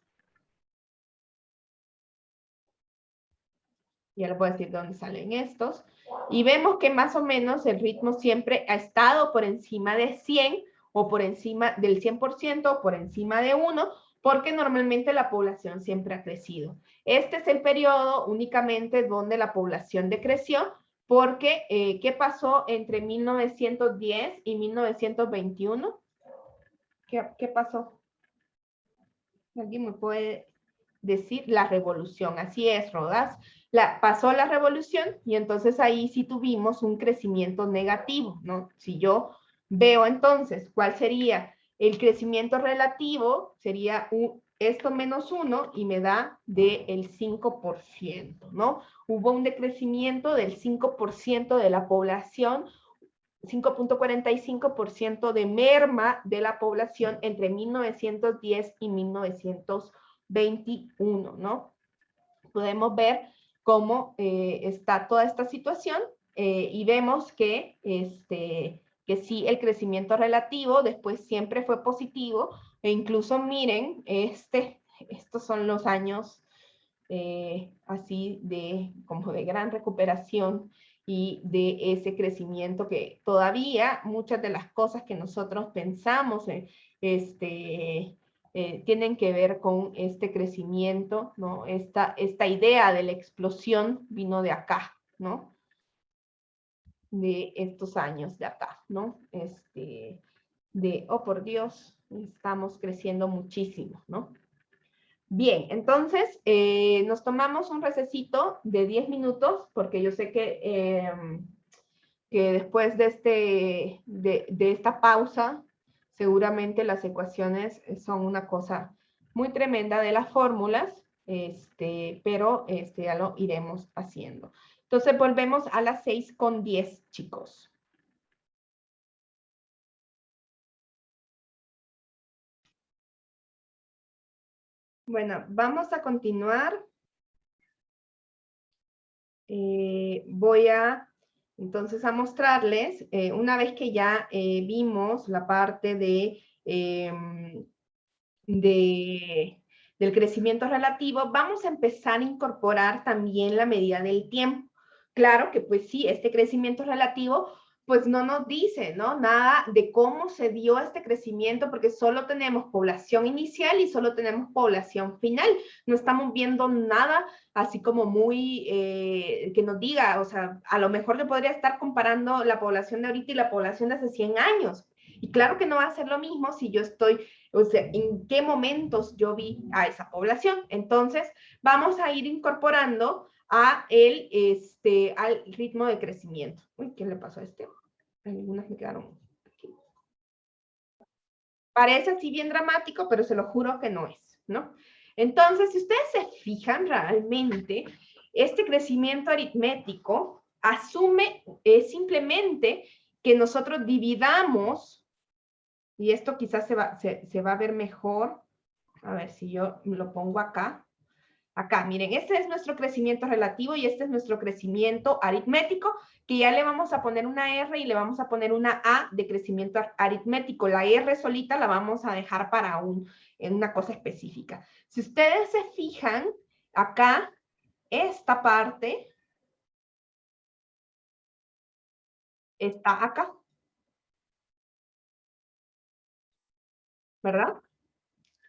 Ya les voy a decir dónde salen estos. Y vemos que más o menos el ritmo siempre ha estado por encima de 100 o por encima del 100% o por encima de 1, porque normalmente la población siempre ha crecido. Este es el periodo únicamente donde la población decreció, porque ¿qué pasó entre 1910 y 1921? ¿Qué pasó? ¿Alguien me puede decir? La revolución, así es, Rodas. Pasó la revolución y entonces ahí sí tuvimos un crecimiento negativo, ¿no? Si yo veo entonces cuál sería el crecimiento relativo, sería esto menos 1 y me da del 5%, ¿no? Hubo un decrecimiento del 5% de la población, 5.45% de merma de la población entre 1910 y 1921, ¿no? Podemos ver cómo está toda esta situación y vemos que sí, el crecimiento relativo después siempre fue positivo e incluso miren, estos son los años así como de gran recuperación y de ese crecimiento que todavía muchas de las cosas que nosotros pensamos tienen que ver con este crecimiento, ¿no? Esta idea de la explosión vino de acá, ¿no? De estos años de acá, ¿no? Oh por Dios, estamos creciendo muchísimo, ¿no? Bien, entonces nos tomamos un recesito de 10 minutos, porque yo sé que después de esta pausa, seguramente las ecuaciones son una cosa muy tremenda de las fórmulas, pero ya lo iremos haciendo. Entonces volvemos a las 6:10, chicos. Bueno, vamos a continuar. Voy entonces a mostrarles, una vez que ya vimos la parte del crecimiento relativo, vamos a empezar a incorporar también la medida del tiempo. Claro que pues sí, este crecimiento relativo pues no nos dice, ¿no? Nada de cómo se dio este crecimiento, porque solo tenemos población inicial y solo tenemos población final. No estamos viendo nada así como muy, que nos diga, o sea, a lo mejor le podría estar comparando la población de ahorita y la población de hace 100 años. Y claro que no va a ser lo mismo si yo estoy, o sea, en qué momentos yo vi a esa población. Entonces, vamos a ir incorporando al ritmo de crecimiento. Uy, ¿qué le pasó a este? Algunas me quedaron aquí. Parece así bien dramático, pero se lo juro que no es, ¿no? Entonces, si ustedes se fijan realmente, este crecimiento aritmético asume simplemente que nosotros dividamos, y esto quizás se va a ver mejor, a ver si yo lo pongo acá, Acá, miren, este es nuestro crecimiento relativo y este es nuestro crecimiento aritmético, que ya le vamos a poner una R y le vamos a poner una A de crecimiento aritmético. La R solita la vamos a dejar para una cosa específica. Si ustedes se fijan, acá, esta parte está acá, ¿verdad?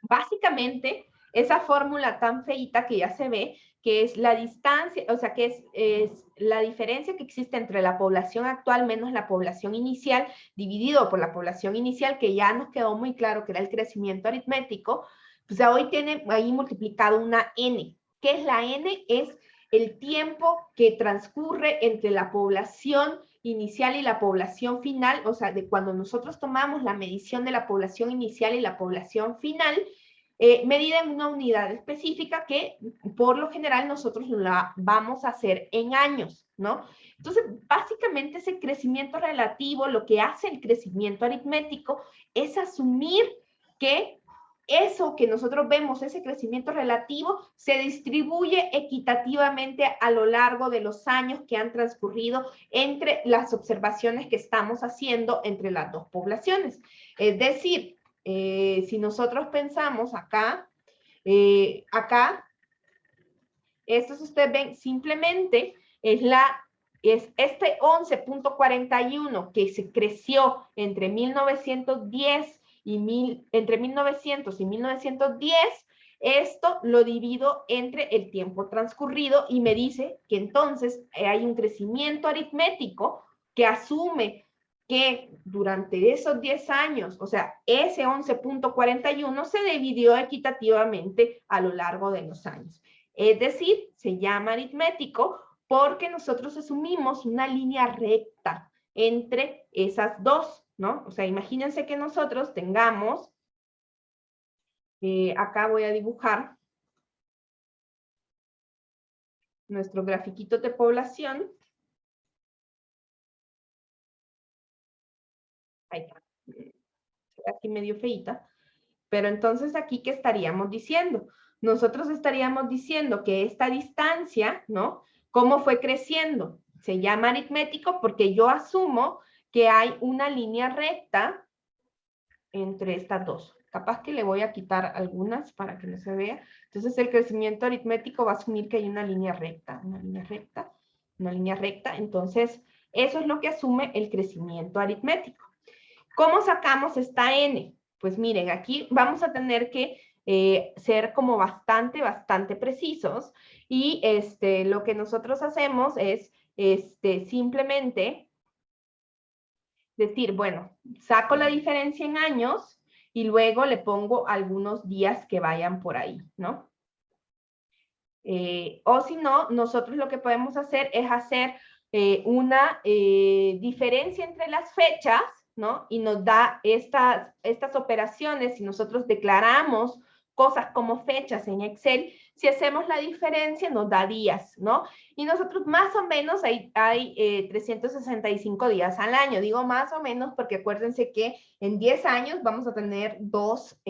Básicamente, esa fórmula tan feita que ya se ve, que es la distancia, o sea, que es la diferencia que existe entre la población actual menos la población inicial, dividido por la población inicial, que ya nos quedó muy claro que era el crecimiento aritmético, pues hoy tiene ahí multiplicado una n. ¿Qué es la n? Es el tiempo que transcurre entre la población inicial y la población final, o sea, de cuando nosotros tomamos la medición de la población inicial y la población final, medida en una unidad específica que por lo general nosotros la vamos a hacer en años, ¿no? Entonces, básicamente ese crecimiento relativo, lo que hace el crecimiento aritmético es asumir que eso que nosotros vemos, ese crecimiento relativo, se distribuye equitativamente a lo largo de los años que han transcurrido entre las observaciones que estamos haciendo entre las dos poblaciones. Es decir, si nosotros pensamos acá, estos ustedes ven, simplemente es este 11.41 que se creció entre 1910 entre 1900 y 1910, esto lo divido entre el tiempo transcurrido y me dice que entonces hay un crecimiento aritmético que asume que durante esos 10 años, o sea, ese 11.41 se dividió equitativamente a lo largo de los años. Es decir, se llama aritmético porque nosotros asumimos una línea recta entre esas dos, ¿no? O sea, imagínense que nosotros tengamos, acá voy a dibujar nuestro grafiquito de población. Ahí está. Aquí medio feita. Pero entonces aquí, ¿qué estaríamos diciendo? Nosotros estaríamos diciendo que esta distancia, ¿no? ¿Cómo fue creciendo? Se llama aritmético porque yo asumo que hay una línea recta entre estas dos. Capaz que le voy a quitar algunas para que no se vea. Entonces el crecimiento aritmético va a asumir que hay una línea recta, una línea recta, una línea recta. Entonces eso es lo que asume el crecimiento aritmético. ¿Cómo sacamos esta n? Pues miren, aquí vamos a tener que ser como bastante precisos y lo que nosotros hacemos es simplemente decir, bueno, saco la diferencia en años y luego le pongo algunos días que vayan por ahí, ¿no? O si no, nosotros lo que podemos hacer es hacer una diferencia entre las fechas, ¿no? Y nos da estas operaciones, si nosotros declaramos cosas como fechas en Excel, si hacemos la diferencia nos da días, ¿no? Y nosotros más o menos hay 365 días al año, digo más o menos porque acuérdense que en 10 años vamos a tener dos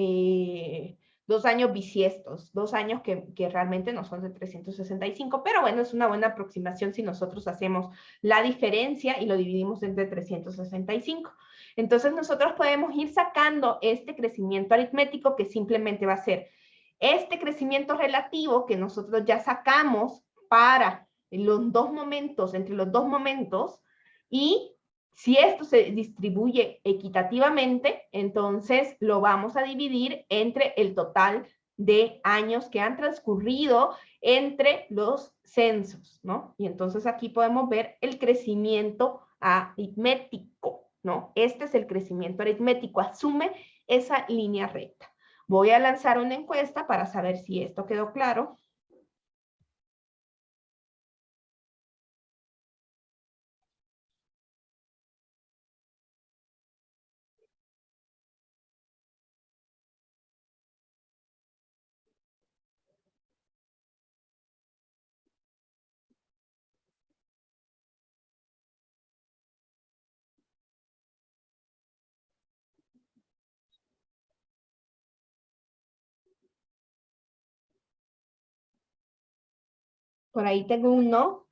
años bisiestos, 2 años que realmente no son de 365, pero bueno, es una buena aproximación si nosotros hacemos la diferencia y lo dividimos entre 365. Entonces nosotros podemos ir sacando este crecimiento aritmético que simplemente va a ser este crecimiento relativo que nosotros ya sacamos para los dos momentos, entre los dos momentos, y si esto se distribuye equitativamente, entonces lo vamos a dividir entre el total de años que han transcurrido entre los censos, ¿no? Y entonces aquí podemos ver el crecimiento aritmético, ¿no? Este es el crecimiento aritmético, asume esa línea recta. Voy a lanzar una encuesta para saber si esto quedó claro. Por ahí tengo un no.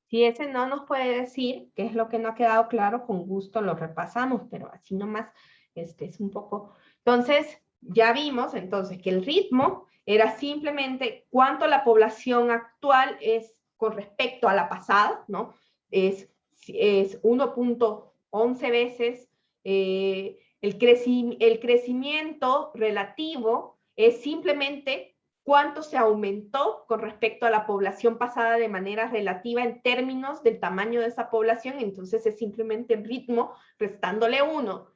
Si ese no nos puede decir qué es lo que no ha quedado claro, con gusto lo repasamos, pero así nomás es un poco... Entonces, ya vimos entonces que el ritmo era simplemente cuánto la población actual es con respecto a la pasada, ¿no? Es 1.11 veces el crecimiento relativo es simplemente cuánto se aumentó con respecto a la población pasada de manera relativa en términos del tamaño de esa población, entonces es simplemente el ritmo restándole 1.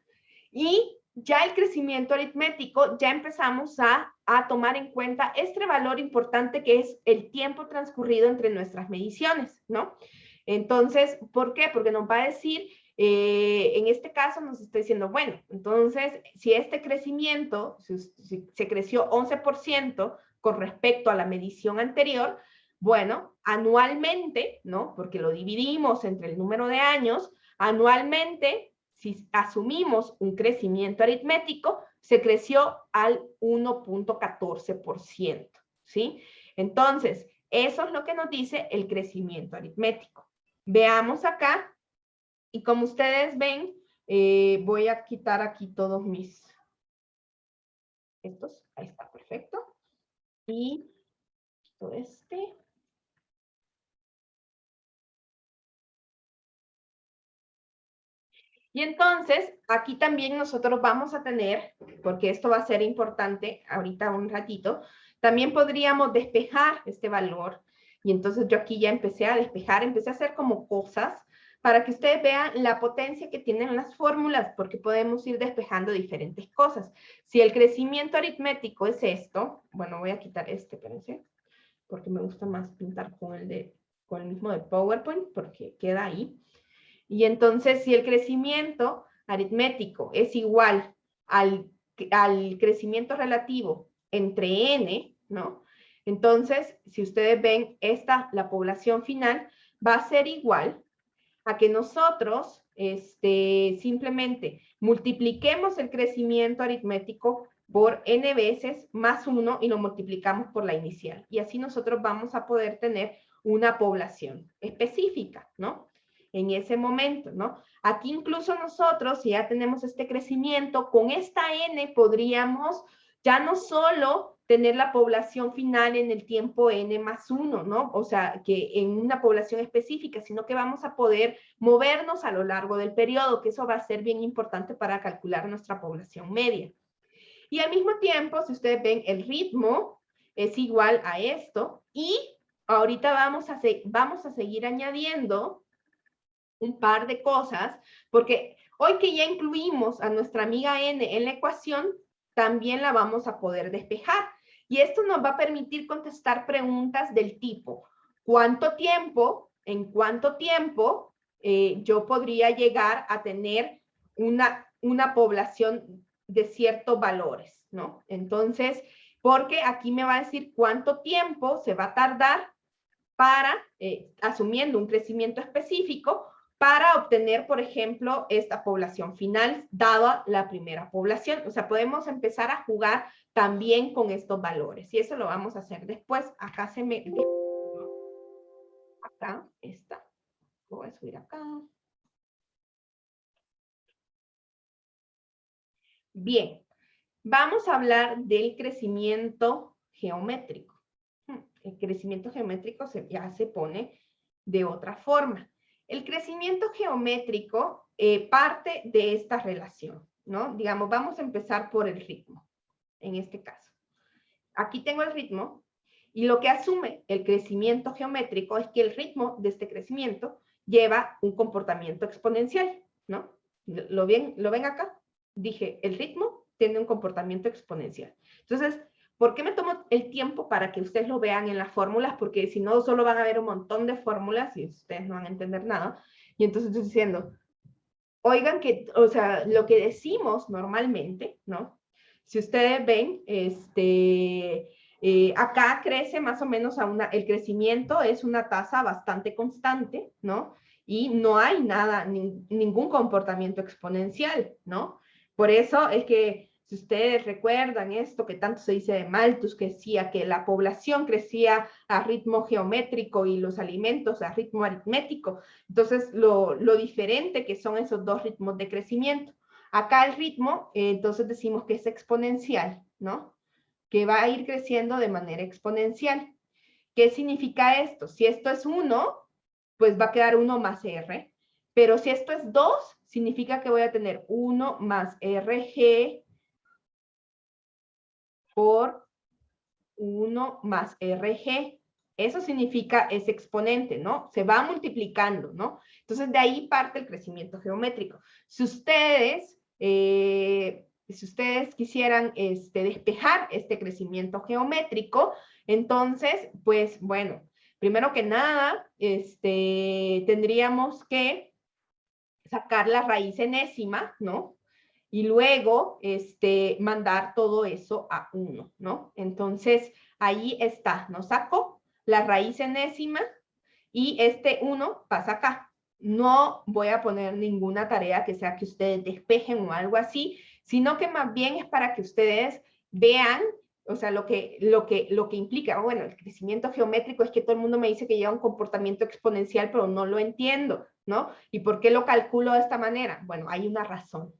Y ya el crecimiento aritmético, ya empezamos a tomar en cuenta este valor importante que es el tiempo transcurrido entre nuestras mediciones, ¿no? Entonces, ¿por qué? Porque nos va a decir, en este caso nos está diciendo, bueno, entonces, si este crecimiento, si se creció 11%, con respecto a la medición anterior, bueno, anualmente, ¿no? Porque lo dividimos entre el número de años, anualmente, si asumimos un crecimiento aritmético, se creció al 1.14%, ¿sí? Entonces, eso es lo que nos dice el crecimiento aritmético. Veamos acá, y como ustedes ven, voy a quitar aquí todos mis, estos, ahí está, perfecto. Y todo este. Y entonces, aquí también nosotros vamos a tener, porque esto va a ser importante ahorita un ratito, también podríamos despejar este valor. Y entonces yo aquí ya empecé a despejar, empecé a hacer como cosas para que ustedes vean la potencia que tienen las fórmulas, porque podemos ir despejando diferentes cosas. Si el crecimiento aritmético es esto, bueno, voy a quitar este, espérense, porque me gusta más pintar con el mismo de PowerPoint, porque queda ahí. Y entonces, si el crecimiento aritmético es igual al crecimiento relativo entre n, ¿no? Entonces, si ustedes ven, la población final va a ser igual a que nosotros simplemente multipliquemos el crecimiento aritmético por n veces más 1 y lo multiplicamos por la inicial. Y así nosotros vamos a poder tener una población específica, ¿no? En ese momento, ¿no? Aquí incluso nosotros, si ya tenemos este crecimiento, con esta n podríamos ya no solo tener la población final en el tiempo n más 1, ¿no? O sea, que en una población específica, sino que vamos a poder movernos a lo largo del periodo, que eso va a ser bien importante para calcular nuestra población media. Y al mismo tiempo, si ustedes ven, el ritmo es igual a esto, y ahorita vamos a seguir añadiendo un par de cosas, porque hoy que ya incluimos a nuestra amiga n en la ecuación, también la vamos a poder despejar. Y esto nos va a permitir contestar preguntas del tipo, ¿en cuánto tiempo yo podría llegar a tener una población de ciertos valores, ¿no? Entonces, porque aquí me va a decir cuánto tiempo se va a tardar para, asumiendo un crecimiento específico, para obtener, por ejemplo, esta población final, dada la primera población. O sea, podemos empezar a jugar también con estos valores. Y eso lo vamos a hacer después. Acá acá está. Lo voy a subir acá. Bien. Vamos a hablar del crecimiento geométrico. El crecimiento geométrico ya se pone de otra forma. El crecimiento geométrico parte de esta relación, ¿no? Digamos, vamos a empezar por el ritmo, en este caso. Aquí tengo el ritmo, y lo que asume el crecimiento geométrico es que el ritmo de este crecimiento lleva un comportamiento exponencial, ¿no? ¿Lo ven acá? Dije, el ritmo tiene un comportamiento exponencial. Entonces, ¿por qué me tomo el tiempo para que ustedes lo vean en las fórmulas? Porque si no, solo van a ver un montón de fórmulas y ustedes no van a entender nada. Y entonces estoy diciendo, oigan que, o sea, lo que decimos normalmente, ¿no? Si ustedes ven, acá crece más o menos el crecimiento es una tasa bastante constante, ¿no? Y no hay nada, ningún comportamiento exponencial, ¿no? Por eso es que, si ustedes recuerdan esto que tanto se dice de Malthus, que decía que la población crecía a ritmo geométrico y los alimentos a ritmo aritmético, entonces lo diferente que son esos dos ritmos de crecimiento. Acá el ritmo, entonces decimos que es exponencial, ¿no? Que va a ir creciendo de manera exponencial. ¿Qué significa esto? Si esto es 1, pues va a quedar 1 más R, pero si esto es 2, significa que voy a tener 1 más RG por 1 más RG. Eso significa ese exponente, ¿no? Se va multiplicando, ¿no? Entonces, de ahí parte el crecimiento geométrico. Si ustedes quisieran despejar este crecimiento geométrico, entonces, pues, bueno, primero que nada, tendríamos que sacar la raíz enésima, ¿no? Y luego mandar todo eso a 1, ¿no? Entonces, ahí está, ¿no? Saco la raíz enésima y 1 pasa acá. No voy a poner ninguna tarea que sea que ustedes despejen o algo así, sino que más bien es para que ustedes vean, o sea, lo que implica. Bueno, el crecimiento geométrico es que todo el mundo me dice que lleva un comportamiento exponencial, pero no lo entiendo, ¿no? ¿Y por qué lo calculo de esta manera? Bueno, hay una razón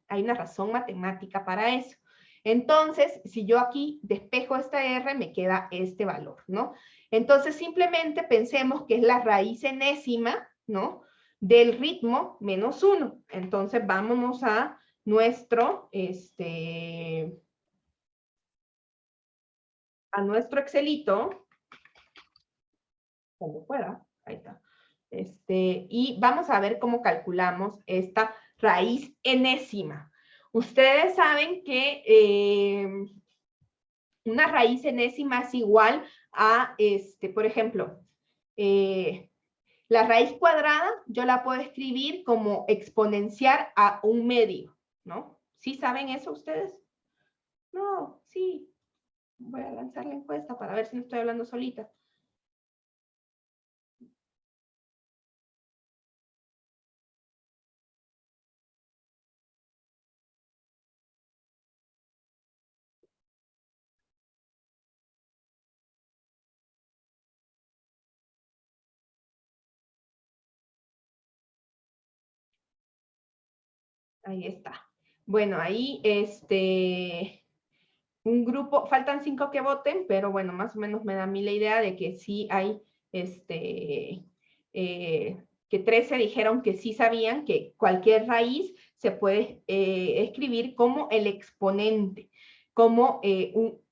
matemática para eso. Entonces, si yo aquí despejo esta R, me queda este valor, ¿no? Entonces, simplemente pensemos que es la raíz enésima, ¿no? Del ritmo menos 1. Entonces, vámonos a nuestro, Excelito, cuando pueda, ahí está. Y vamos a ver cómo calculamos esta raíz enésima. Ustedes saben que una raíz enésima es igual a, por ejemplo, la raíz cuadrada yo la puedo escribir como exponenciar a 1/2, ¿no? ¿Sí saben eso ustedes? No, sí. Voy a lanzar la encuesta para ver si no estoy hablando solita. Ahí está. Bueno, ahí un grupo, faltan 5 que voten, pero bueno, más o menos me da a mí la idea de que sí hay, que 13 dijeron que sí sabían que cualquier raíz se puede escribir como el exponente, como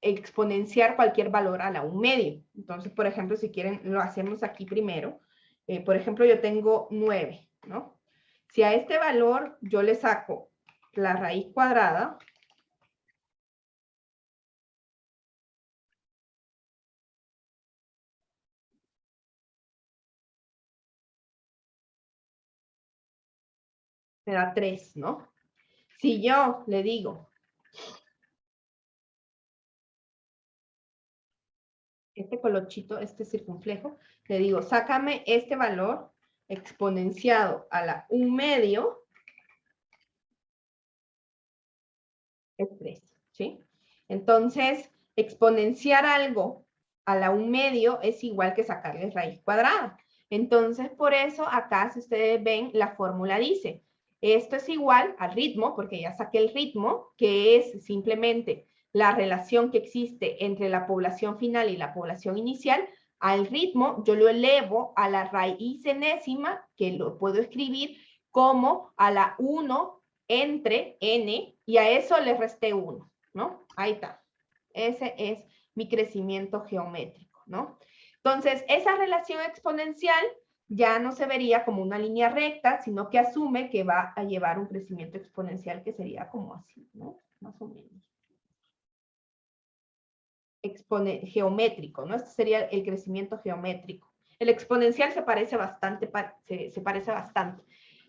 exponenciar cualquier valor a la 1/2. Entonces, por ejemplo, si quieren, lo hacemos aquí primero. Por ejemplo, yo tengo 9, ¿no? Si a este valor yo le saco la raíz cuadrada, me da 3, ¿no? Si yo le digo, este colochito, este circunflejo, le digo, sácame este valor exponenciado a la 1/2, es 3, ¿sí? Entonces, exponenciar algo a la 1/2 es igual que sacarle raíz cuadrada. Entonces, por eso acá, si ustedes ven, la fórmula dice, esto es igual al ritmo, porque ya saqué el ritmo, que es simplemente la relación que existe entre la población final y la población inicial. Al ritmo yo lo elevo a la raíz enésima, que lo puedo escribir como a la 1 entre n, y a eso le resté 1, ¿no? Ahí está. Ese es mi crecimiento geométrico, ¿no? Entonces, esa relación exponencial ya no se vería como una línea recta, sino que asume que va a llevar un crecimiento exponencial que sería como así, ¿no? Más o menos. Geométrico, ¿no? Este sería el crecimiento geométrico. El exponencial se parece bastante,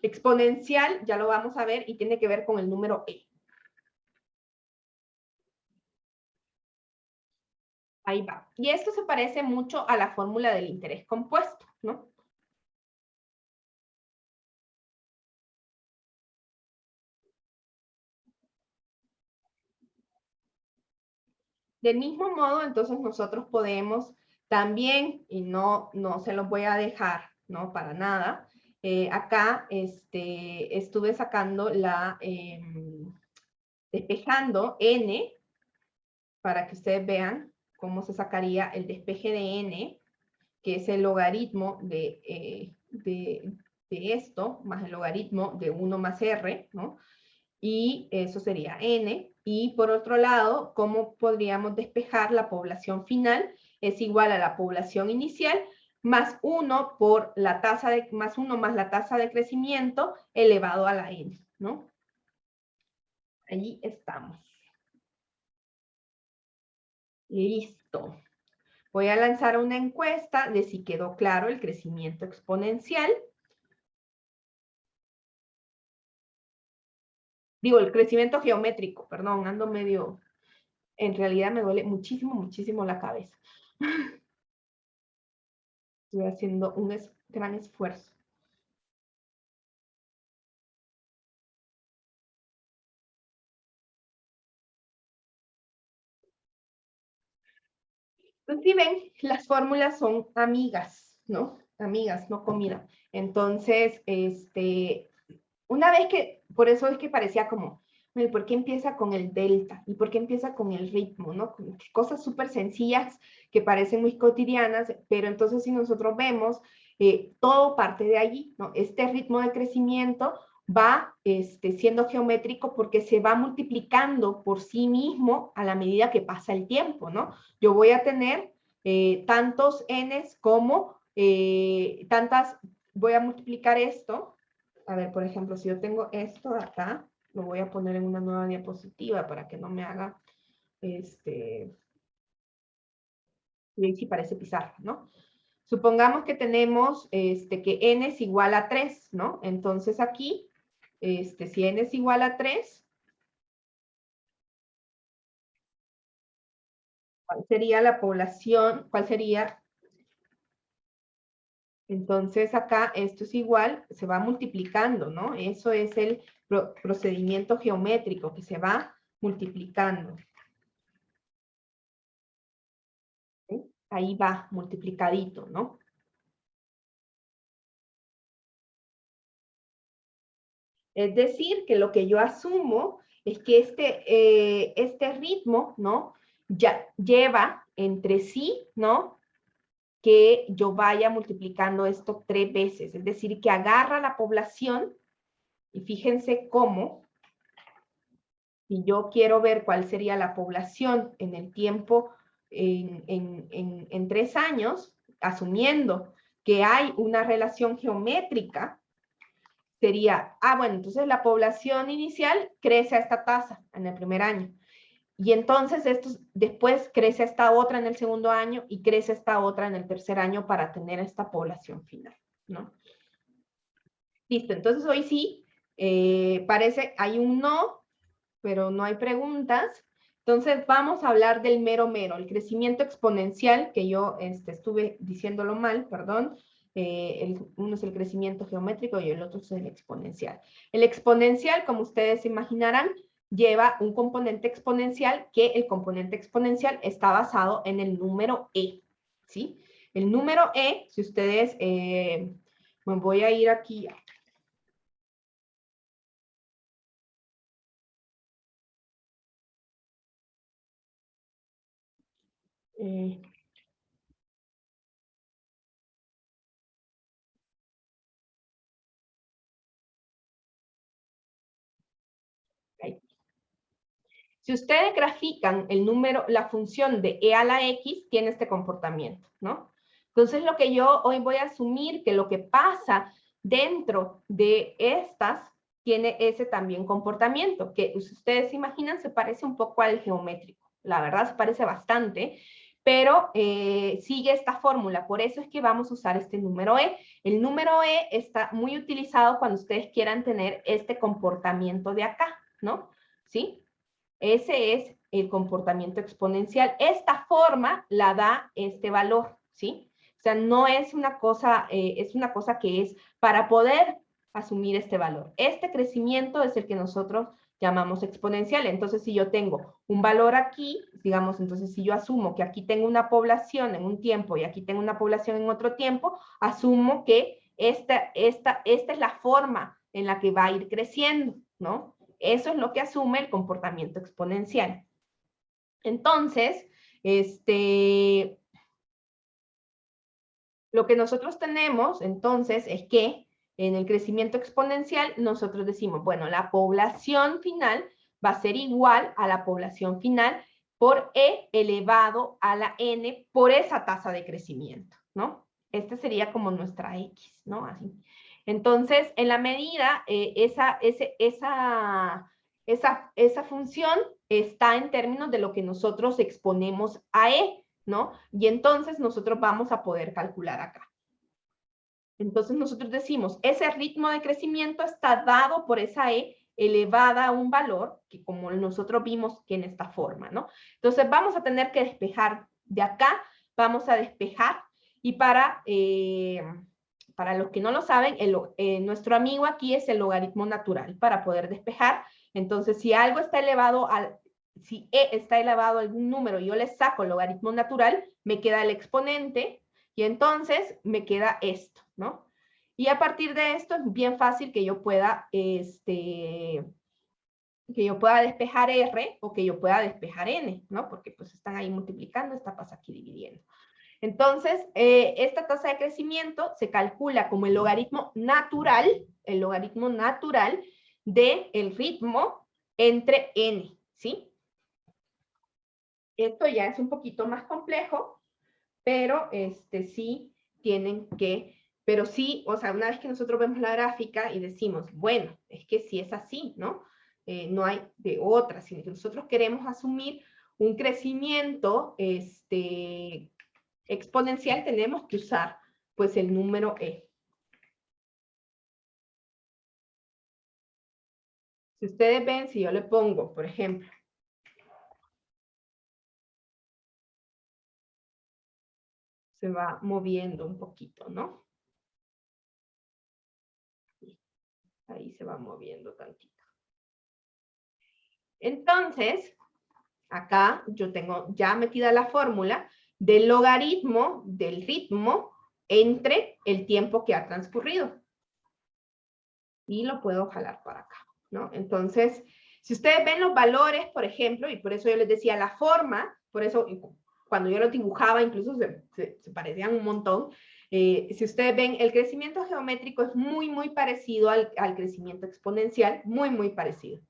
Exponencial, ya lo vamos a ver, y tiene que ver con el número e. Ahí va. Y esto se parece mucho a la fórmula del interés compuesto, ¿no? Del mismo modo, entonces nosotros podemos también, y no se los voy a dejar, ¿no? Para nada. Acá estuve sacando despejando n, para que ustedes vean cómo se sacaría el despeje de n, que es el logaritmo de esto, más el logaritmo de 1 más r, ¿no? Y eso sería n. Y por otro lado, ¿cómo podríamos despejar la población final? Es igual a la población inicial más 1 por la tasa de, más 1 más la tasa de crecimiento elevado a la n, ¿no? Allí estamos. Listo. Voy a lanzar una encuesta de si quedó claro el crecimiento exponencial. Digo, el crecimiento geométrico, perdón, ando medio... En realidad me duele muchísimo, muchísimo la cabeza. Estoy haciendo un gran esfuerzo. Entonces, si ven, las fórmulas son amigas, ¿no? Amigas, no comida. Entonces, una vez que, por eso es que parecía como, ¿por qué empieza con el delta? ¿Y por qué empieza con el ritmo? ¿No? Cosas súper sencillas que parecen muy cotidianas, pero entonces si nosotros vemos, todo parte de allí, ¿no? Este ritmo de crecimiento va siendo geométrico porque se va multiplicando por sí mismo a la medida que pasa el tiempo, ¿no? Yo voy a tener tantos n's como voy a multiplicar esto. A ver, por ejemplo, si yo tengo esto de acá, lo voy a poner en una nueva diapositiva para que no me haga, y si parece pizarra, ¿no? Supongamos que tenemos que n es igual a 3, ¿no? Entonces aquí, si n es igual a 3, ¿cuál sería la población? ¿Cuál sería? Entonces acá esto es igual, se va multiplicando, ¿no? Eso es el procedimiento geométrico que se va multiplicando. ¿Sí? Ahí va multiplicadito, ¿no? Es decir, que lo que yo asumo es que este ritmo, ¿no? Ya lleva entre sí, ¿no? Que yo vaya multiplicando esto 3 veces. Es decir, que agarra la población, y fíjense cómo, si yo quiero ver cuál sería la población en el tiempo en 3 años, asumiendo que hay una relación geométrica, sería, bueno, entonces la población inicial crece a esta tasa en el primer año. Y entonces después crece esta otra en el segundo año y crece esta otra en el tercer año para tener esta población final, ¿no? Listo, entonces hoy sí, parece, hay un no, pero no hay preguntas. Entonces vamos a hablar del mero mero, el crecimiento exponencial, que yo estuve diciéndolo mal, perdón. Uno es el crecimiento geométrico y el otro es el exponencial. El exponencial, como ustedes se imaginarán, lleva un componente exponencial, que el componente exponencial está basado en el número e, ¿sí? El número e, si ustedes, me voy a ir aquí. Ahí. Si ustedes grafican el número, la función de e a la x, tiene este comportamiento, ¿no? Entonces, lo que yo hoy voy a asumir que lo que pasa dentro de estas tiene ese también comportamiento, que ustedes se imaginan se parece un poco al geométrico. La verdad se parece bastante, pero sigue esta fórmula. Por eso es que vamos a usar este número E. El número E está muy utilizado cuando ustedes quieran tener este comportamiento de acá, ¿no? ¿Sí? Ese es el comportamiento exponencial. Esta forma la da este valor, ¿sí? O sea, no es una cosa, es una cosa que es para poder asumir este valor. Este crecimiento es el que nosotros llamamos exponencial. Entonces, si yo tengo un valor aquí, digamos, entonces si yo asumo que aquí tengo una población en un tiempo y aquí tengo una población en otro tiempo, asumo que esta es la forma en la que va a ir creciendo, ¿no? Eso es lo que asume el comportamiento exponencial. Entonces, lo que nosotros tenemos, entonces, es que en el crecimiento exponencial nosotros decimos, bueno, la población final va a ser igual a la población final por E elevado a la N por esa tasa de crecimiento, ¿no? Este sería como nuestra X, ¿no? Así. Entonces, en la medida, esa función está en términos de lo que nosotros exponemos a E, ¿no? Y entonces nosotros vamos a poder calcular acá. Entonces nosotros decimos, ese ritmo de crecimiento está dado por esa E elevada a un valor, que como nosotros vimos que en esta forma, ¿no? Entonces vamos a tener que despejar de acá, vamos a despejar, y para los que no lo saben, nuestro amigo aquí es el logaritmo natural para poder despejar. Entonces, si algo está elevado si E está elevado a algún número y yo le saco el logaritmo natural, me queda el exponente, y entonces me queda esto, ¿no? Y a partir de esto es bien fácil que yo pueda, despejar R o que yo pueda despejar N, ¿no? Porque pues están ahí multiplicando, esta pasa aquí dividiendo. Entonces, esta tasa de crecimiento se calcula como el logaritmo natural del ritmo entre N, ¿sí? Esto ya es un poquito más complejo, pero sí tienen que, pero sí, o sea, una vez que nosotros vemos la gráfica y decimos, bueno, es que sí es así, ¿no? No hay de otra, sino que nosotros queremos asumir un crecimiento exponencial, tenemos que usar pues el número E. Si ustedes ven, si yo le pongo, por ejemplo, se va moviendo un poquito, ¿no? Ahí se va moviendo tantito. Entonces, acá yo tengo ya metida la fórmula del logaritmo del ritmo entre el tiempo que ha transcurrido. Y lo puedo jalar para acá, ¿no? Entonces, si ustedes ven los valores, por ejemplo, y por eso yo les decía la forma, por eso cuando yo lo dibujaba incluso se parecían un montón. Si ustedes ven, el crecimiento geométrico es muy, muy parecido al crecimiento exponencial, muy, muy parecido.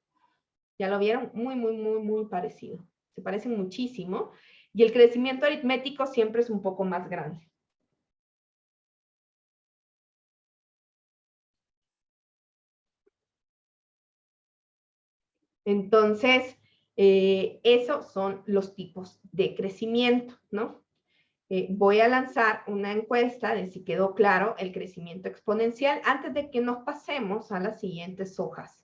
¿Ya lo vieron? Muy, muy, muy, muy parecido. Se parecen muchísimo. Y el crecimiento aritmético siempre es un poco más grande. Entonces, esos son los tipos de crecimiento, ¿no? Voy a lanzar una encuesta de si quedó claro el crecimiento exponencial antes de que nos pasemos a las siguientes hojas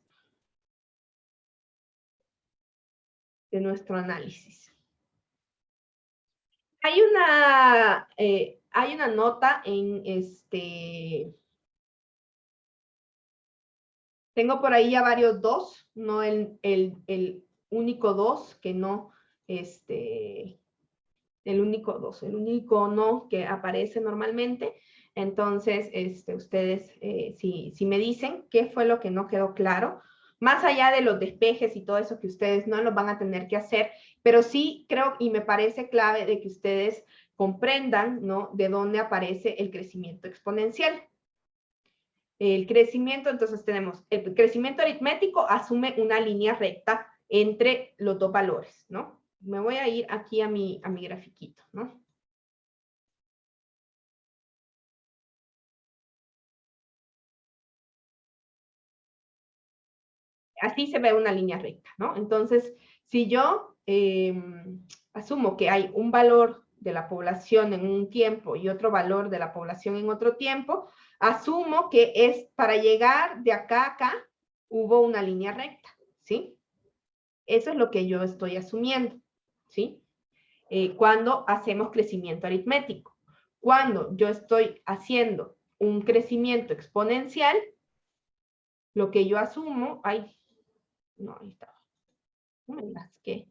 de nuestro análisis. Hay una nota en tengo por ahí ya varios 2, no el único 2 que no, el único no que aparece normalmente. Entonces, ustedes, si me dicen qué fue lo que no quedó claro, más allá de los despejes y todo eso que ustedes no los van a tener que hacer, pero sí creo y me parece clave de que ustedes comprendan, ¿no?, de dónde aparece el crecimiento exponencial. El crecimiento, entonces tenemos, el crecimiento aritmético asume una línea recta entre los dos valores, ¿no? Me voy a ir aquí a mi grafiquito, ¿no? Así se ve una línea recta, ¿no? Entonces, si yo asumo que hay un valor de la población en un tiempo y otro valor de la población en otro tiempo, asumo que es para llegar de acá a acá, hubo una línea recta, ¿sí? Eso es lo que yo estoy asumiendo, ¿sí? Cuando hacemos crecimiento aritmético. Cuando yo estoy haciendo un crecimiento exponencial, lo que yo asumo, ay, no, ahí está. No me digas que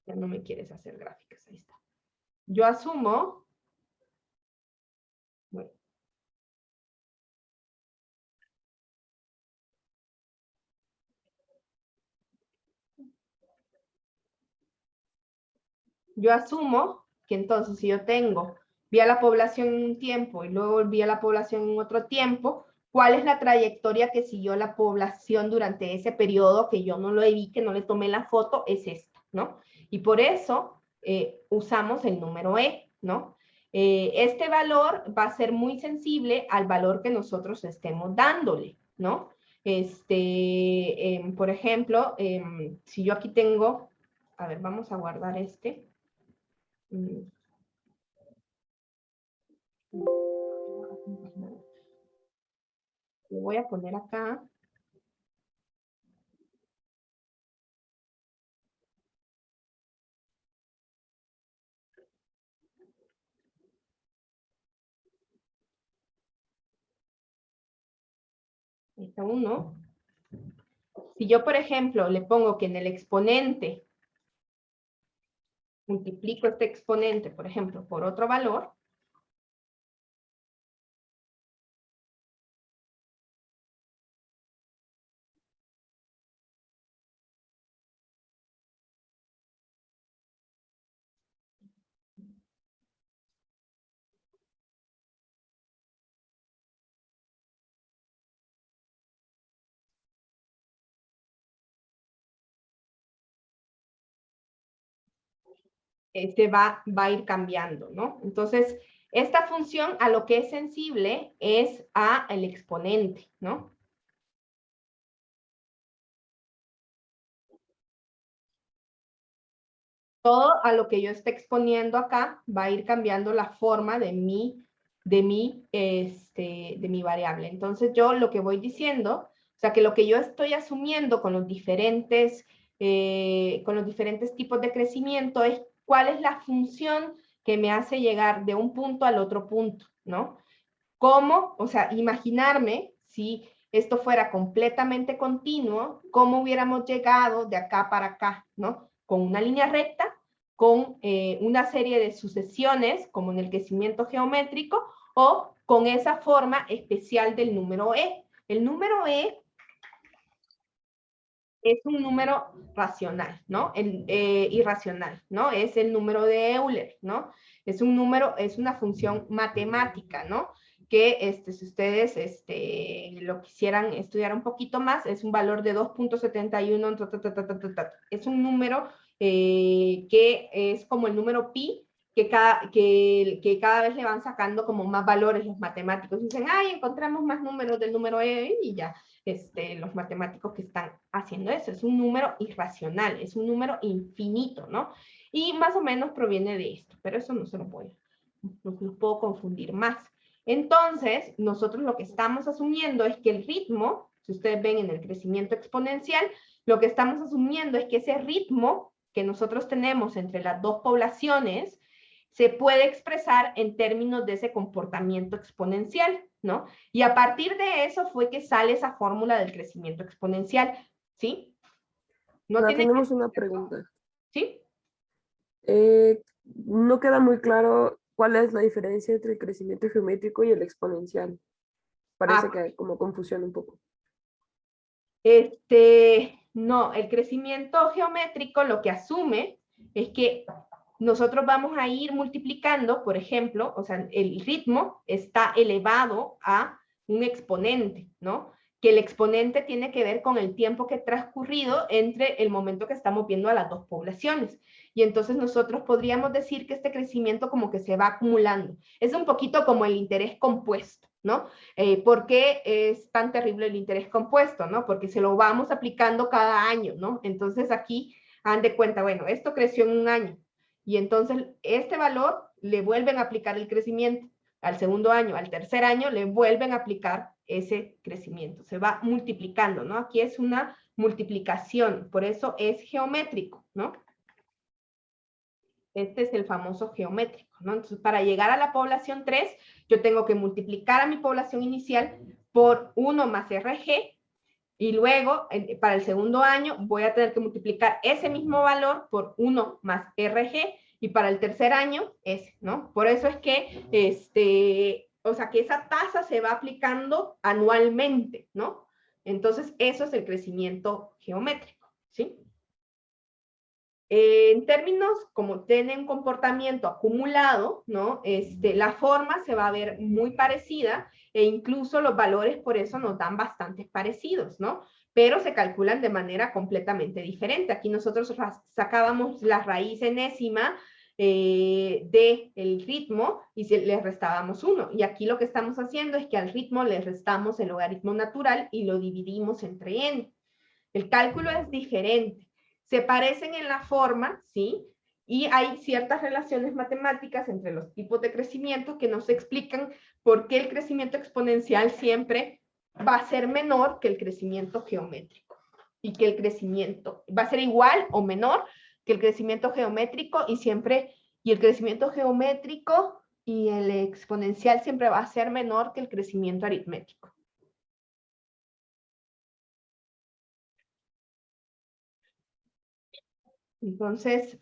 ya no me quieres hacer gráficas, ahí está. Yo asumo, bueno, yo asumo que entonces si yo vi a la población en un tiempo y luego vi a la población en otro tiempo, ¿cuál es la trayectoria que siguió la población durante ese periodo que yo no lo vi, que no le tomé la foto? Es esta, ¿no? Y por eso usamos el número E, ¿no? Este valor va a ser muy sensible al valor que nosotros estemos dándole, ¿no? Por ejemplo, si yo aquí tengo, a ver, vamos a guardar este. Lo voy a poner acá. Ahí está uno. Si yo, por ejemplo, le pongo que en el exponente multiplico este exponente, por ejemplo, por otro valor, este va a ir cambiando, ¿no? Entonces, esta función a lo que es sensible es a el exponente, ¿no? Todo a lo que yo esté exponiendo acá va a ir cambiando la forma de mi variable. Entonces, yo lo que voy diciendo, o sea, que lo que yo estoy asumiendo con los diferentes tipos de crecimiento es cuál es la función que me hace llegar de un punto al otro punto, ¿no? ¿Cómo? O sea, imaginarme si esto fuera completamente continuo, cómo hubiéramos llegado de acá para acá, ¿no? Con una línea recta, con una serie de sucesiones, como en el crecimiento geométrico, o con esa forma especial del número E. El número E es un número racional, ¿no? Irracional, ¿no? Es el número de Euler, ¿no? Es un número, es una función matemática, ¿no? Que si ustedes lo quisieran estudiar un poquito más, es un valor de 2.71, es un número que es como el número pi, que cada vez le van sacando como más valores los matemáticos. Dicen, ay, encontramos más números del número E y ya. Los matemáticos que están haciendo eso. Es un número irracional, es un número infinito, ¿no? Y más o menos proviene de esto, pero eso no se lo puedo confundir más. Entonces, nosotros lo que estamos asumiendo es que el ritmo, si ustedes ven en el crecimiento exponencial, lo que estamos asumiendo es que ese ritmo que nosotros tenemos entre las dos poblaciones se puede expresar en términos de ese comportamiento exponencial, ¿no? Y a partir de eso fue que sale esa fórmula del crecimiento exponencial, ¿sí? No tenemos una pregunta. ¿Sí? No queda muy claro cuál es la diferencia entre el crecimiento geométrico y el exponencial. Parece que hay como confusión un poco. No, el crecimiento geométrico lo que asume es que nosotros vamos a ir multiplicando, por ejemplo, o sea, el ritmo está elevado a un exponente, ¿no? Que el exponente tiene que ver con el tiempo que ha transcurrido entre el momento que estamos viendo a las dos poblaciones. Y entonces nosotros podríamos decir que este crecimiento como que se va acumulando. Es un poquito como el interés compuesto, ¿no? ¿Por qué es tan terrible el interés compuesto, ¿no? Porque se lo vamos aplicando cada año, ¿no? Entonces aquí, han de cuenta, bueno, esto creció en un año, y entonces este valor le vuelven a aplicar el crecimiento. Al segundo año, al tercer año, le vuelven a aplicar ese crecimiento. Se va multiplicando, ¿no? Aquí es una multiplicación, por eso es geométrico, ¿no? Este es el famoso geométrico, ¿no? Entonces, para llegar a la población 3, yo tengo que multiplicar a mi población inicial por 1 más RG, y luego, para el segundo año, voy a tener que multiplicar ese mismo valor por 1 más RG, y para el tercer año, ese, ¿no? Por eso es que, o sea, que esa tasa se va aplicando anualmente, ¿no? Entonces, eso es el crecimiento geométrico, ¿sí? En términos como tiene un comportamiento acumulado, ¿no? La forma se va a ver muy parecida e incluso los valores por eso nos dan bastante parecidos, ¿no? Pero se calculan de manera completamente diferente. Aquí nosotros sacábamos la raíz enésima del ritmo y le restábamos 1. Y aquí lo que estamos haciendo es que al ritmo le restamos el logaritmo natural y lo dividimos entre n. El cálculo es diferente. Se parecen en la forma, ¿sí? Y hay ciertas relaciones matemáticas entre los tipos de crecimiento que nos explican por qué el crecimiento exponencial siempre va a ser menor que el crecimiento geométrico. Y que el crecimiento va a ser igual o menor que el crecimiento geométrico y el crecimiento geométrico y el exponencial siempre va a ser menor que el crecimiento aritmético. Entonces,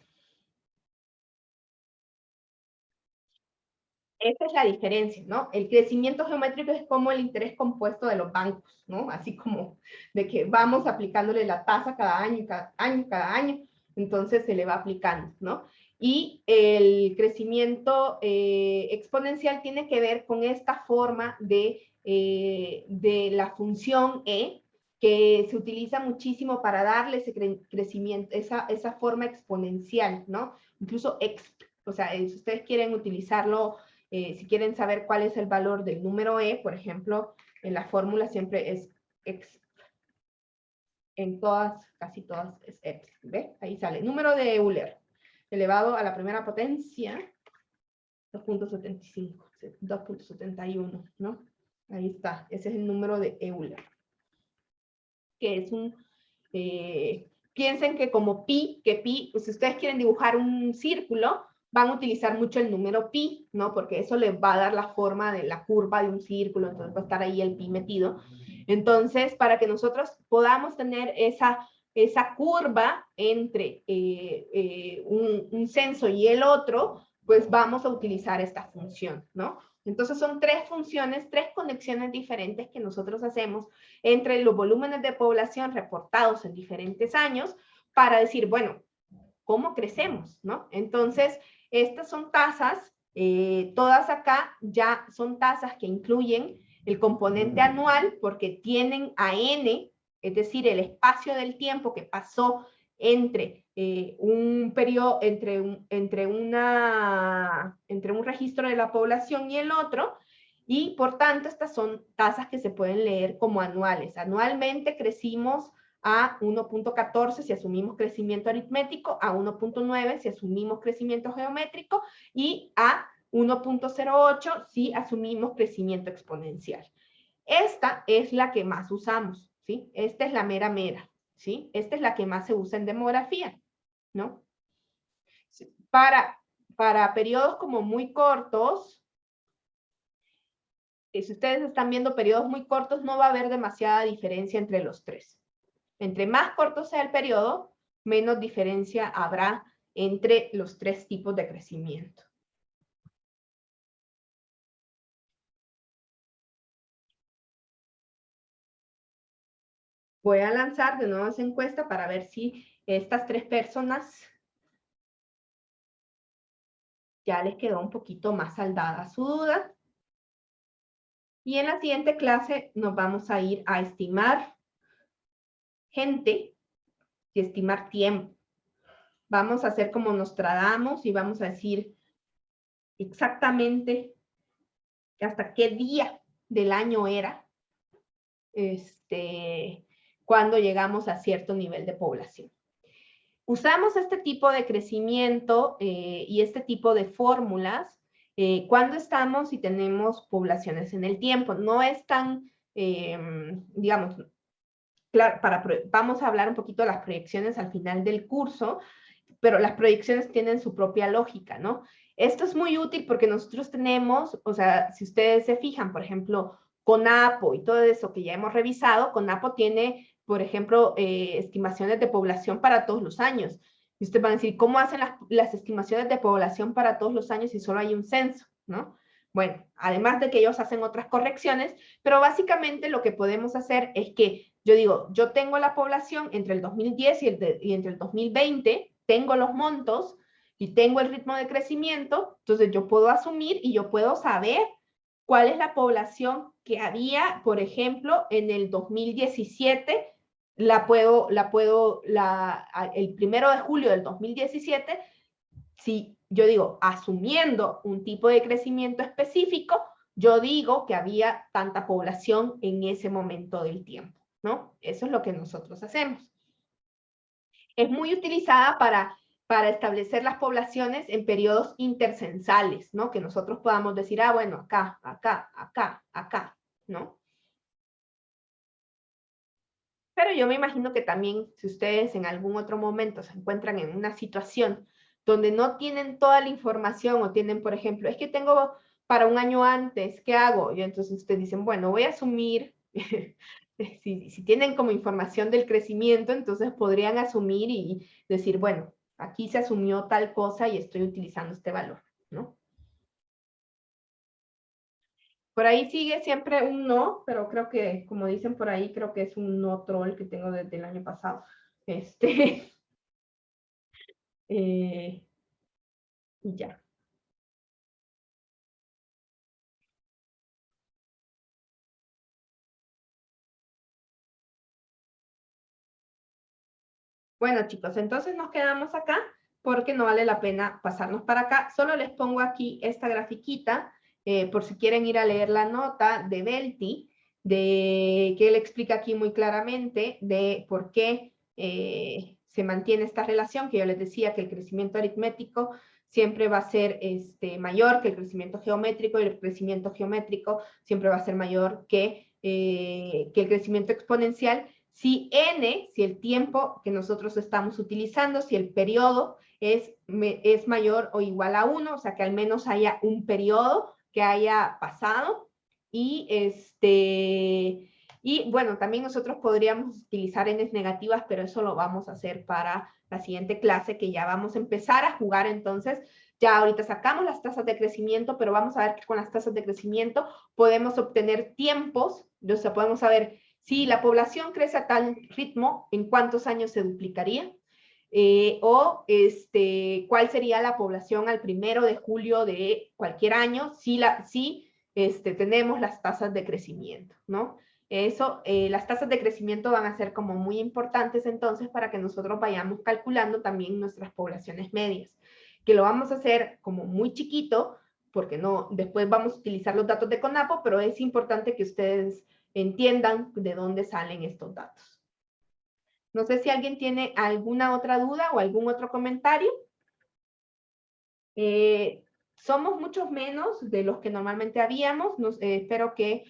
esa es la diferencia, ¿no? El crecimiento geométrico es como el interés compuesto de los bancos, ¿no? Así como de que vamos aplicándole la tasa cada año, cada año, entonces se le va aplicando, ¿no? Y el crecimiento exponencial tiene que ver con esta forma de la función E, que se utiliza muchísimo para darle ese crecimiento, esa forma exponencial, ¿no? Incluso, o sea, si ustedes quieren utilizarlo, si quieren saber cuál es el valor del número E, por ejemplo, en la fórmula siempre es X. En todas, casi todas es X. ¿Ve? Ahí sale. Número de Euler elevado a la primera potencia, 2.75, 2.71, ¿no? Ahí está. Ese es el número de Euler. Que es un... piensen que como pi, pues si ustedes quieren dibujar un círculo, van a utilizar mucho el número pi, ¿no? Porque eso les va a dar la forma de la curva de un círculo, entonces va a estar ahí el pi metido. Entonces, para que nosotros podamos tener esa curva entre un censo y el otro, pues vamos a utilizar esta función, ¿no? Entonces son 3 funciones, 3 conexiones diferentes que nosotros hacemos entre los volúmenes de población reportados en diferentes años para decir, bueno, ¿cómo crecemos? ¿No? Entonces, estas son tasas, todas acá ya son tasas que incluyen el componente anual porque tienen a n, es decir, el espacio del tiempo que pasó entre un periodo, entre un registro de la población y el otro, y por tanto estas son tasas que se pueden leer como anuales. Anualmente crecimos a 1.14 si asumimos crecimiento aritmético, a 1.9 si asumimos crecimiento geométrico y a 1.08 si asumimos crecimiento exponencial. Esta es la que más usamos, ¿sí? Esta es la mera, ¿sí? Esta es la que más se usa en demografía, ¿no? Para periodos como muy cortos, si ustedes están viendo periodos muy cortos, no va a haber demasiada diferencia entre los 3. Entre más corto sea el periodo, menos diferencia habrá entre los 3 tipos de crecimiento. Voy a lanzar de nuevo esa encuesta para ver si estas 3 personas ya les quedó un poquito más saldada su duda. Y en la siguiente clase nos vamos a ir a estimar gente y estimar tiempo. Vamos a hacer como Nostradamus y vamos a decir exactamente hasta qué día del año era cuando llegamos a cierto nivel de población. Usamos este tipo de crecimiento y este tipo de fórmulas cuando estamos y tenemos poblaciones en el tiempo. No es tan, digamos, claro, vamos a hablar un poquito de las proyecciones al final del curso, pero las proyecciones tienen su propia lógica, ¿no? Esto es muy útil porque nosotros tenemos, o sea, si ustedes se fijan, por ejemplo, CONAPO y todo eso que ya hemos revisado, CONAPO tiene, por ejemplo, estimaciones de población para todos los años. Y ustedes van a decir, ¿cómo hacen las estimaciones de población para todos los años si solo hay un censo, ¿no? Bueno, además de que ellos hacen otras correcciones, pero básicamente lo que podemos hacer es que, yo digo, yo tengo la población entre el 2010 y entre el 2020, tengo los montos y tengo el ritmo de crecimiento, entonces yo puedo asumir y yo puedo saber cuál es la población que había, por ejemplo, en el 2017, el 1 de julio del 2017, si yo digo, asumiendo un tipo de crecimiento específico, yo digo que había tanta población en ese momento del tiempo, ¿no? Eso es lo que nosotros hacemos. Es muy utilizada para establecer las poblaciones en periodos intercensales, ¿no? Que nosotros podamos decir, ah, bueno, acá, acá, acá, acá, ¿no? Pero yo me imagino que también, si ustedes en algún otro momento se encuentran en una situación donde no tienen toda la información o tienen, por ejemplo, es que tengo para un año antes, ¿qué hago? Y entonces ustedes dicen, bueno, voy a asumir, si tienen como información del crecimiento, entonces podrían asumir y decir, bueno, aquí se asumió tal cosa y estoy utilizando este valor, ¿no? Por ahí sigue siempre un no, pero creo que, como dicen por ahí, creo que es un no troll que tengo desde el año pasado. Y ya. Bueno, chicos, entonces nos quedamos acá porque no vale la pena pasarnos para acá. Solo les pongo aquí esta grafiquita por si quieren ir a leer la nota de Belti, que él explica aquí muy claramente de por qué se mantiene esta relación, que yo les decía que el crecimiento aritmético siempre va a ser mayor que el crecimiento geométrico y el crecimiento geométrico siempre va a ser mayor que el crecimiento exponencial. Si n, si el tiempo que nosotros estamos utilizando, si el periodo es mayor o igual a 1, o sea que al menos haya un periodo que haya pasado. Y bueno, también nosotros podríamos utilizar n's negativas, pero eso lo vamos a hacer para la siguiente clase, que ya vamos a empezar a jugar entonces. Ya ahorita sacamos las tasas de crecimiento, pero vamos a ver que con las tasas de crecimiento podemos obtener tiempos, o sea, podemos saber si la población crece a tal ritmo, ¿en cuántos años se duplicaría? ¿Cuál sería la población al 1 de julio de cualquier año si tenemos las tasas de crecimiento, ¿no? Eso, las tasas de crecimiento van a ser como muy importantes entonces para que nosotros vayamos calculando también nuestras poblaciones medias, que lo vamos a hacer como muy chiquito, porque no, después vamos a utilizar los datos de CONAPO, pero es importante que ustedes entiendan de dónde salen estos datos. No sé si alguien tiene alguna otra duda o algún otro comentario. Somos muchos menos de los que normalmente habíamos. Espero que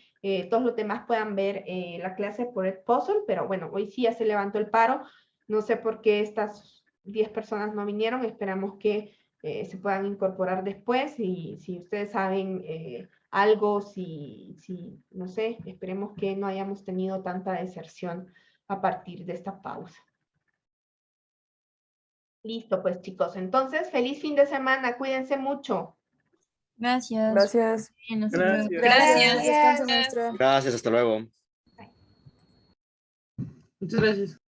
todos los demás puedan ver la clase por el puzzle, pero bueno, hoy sí ya se levantó el paro. No sé por qué estas 10 personas no vinieron. Esperamos que se puedan incorporar después y si ustedes saben algo, no sé, esperemos que no hayamos tenido tanta deserción a partir de esta pausa. Listo, pues chicos, entonces feliz fin de semana, cuídense mucho. Gracias. Gracias. Bien, hasta Gracias. luego. Gracias. Descansa, maestra. Gracias, hasta luego. Muchas gracias.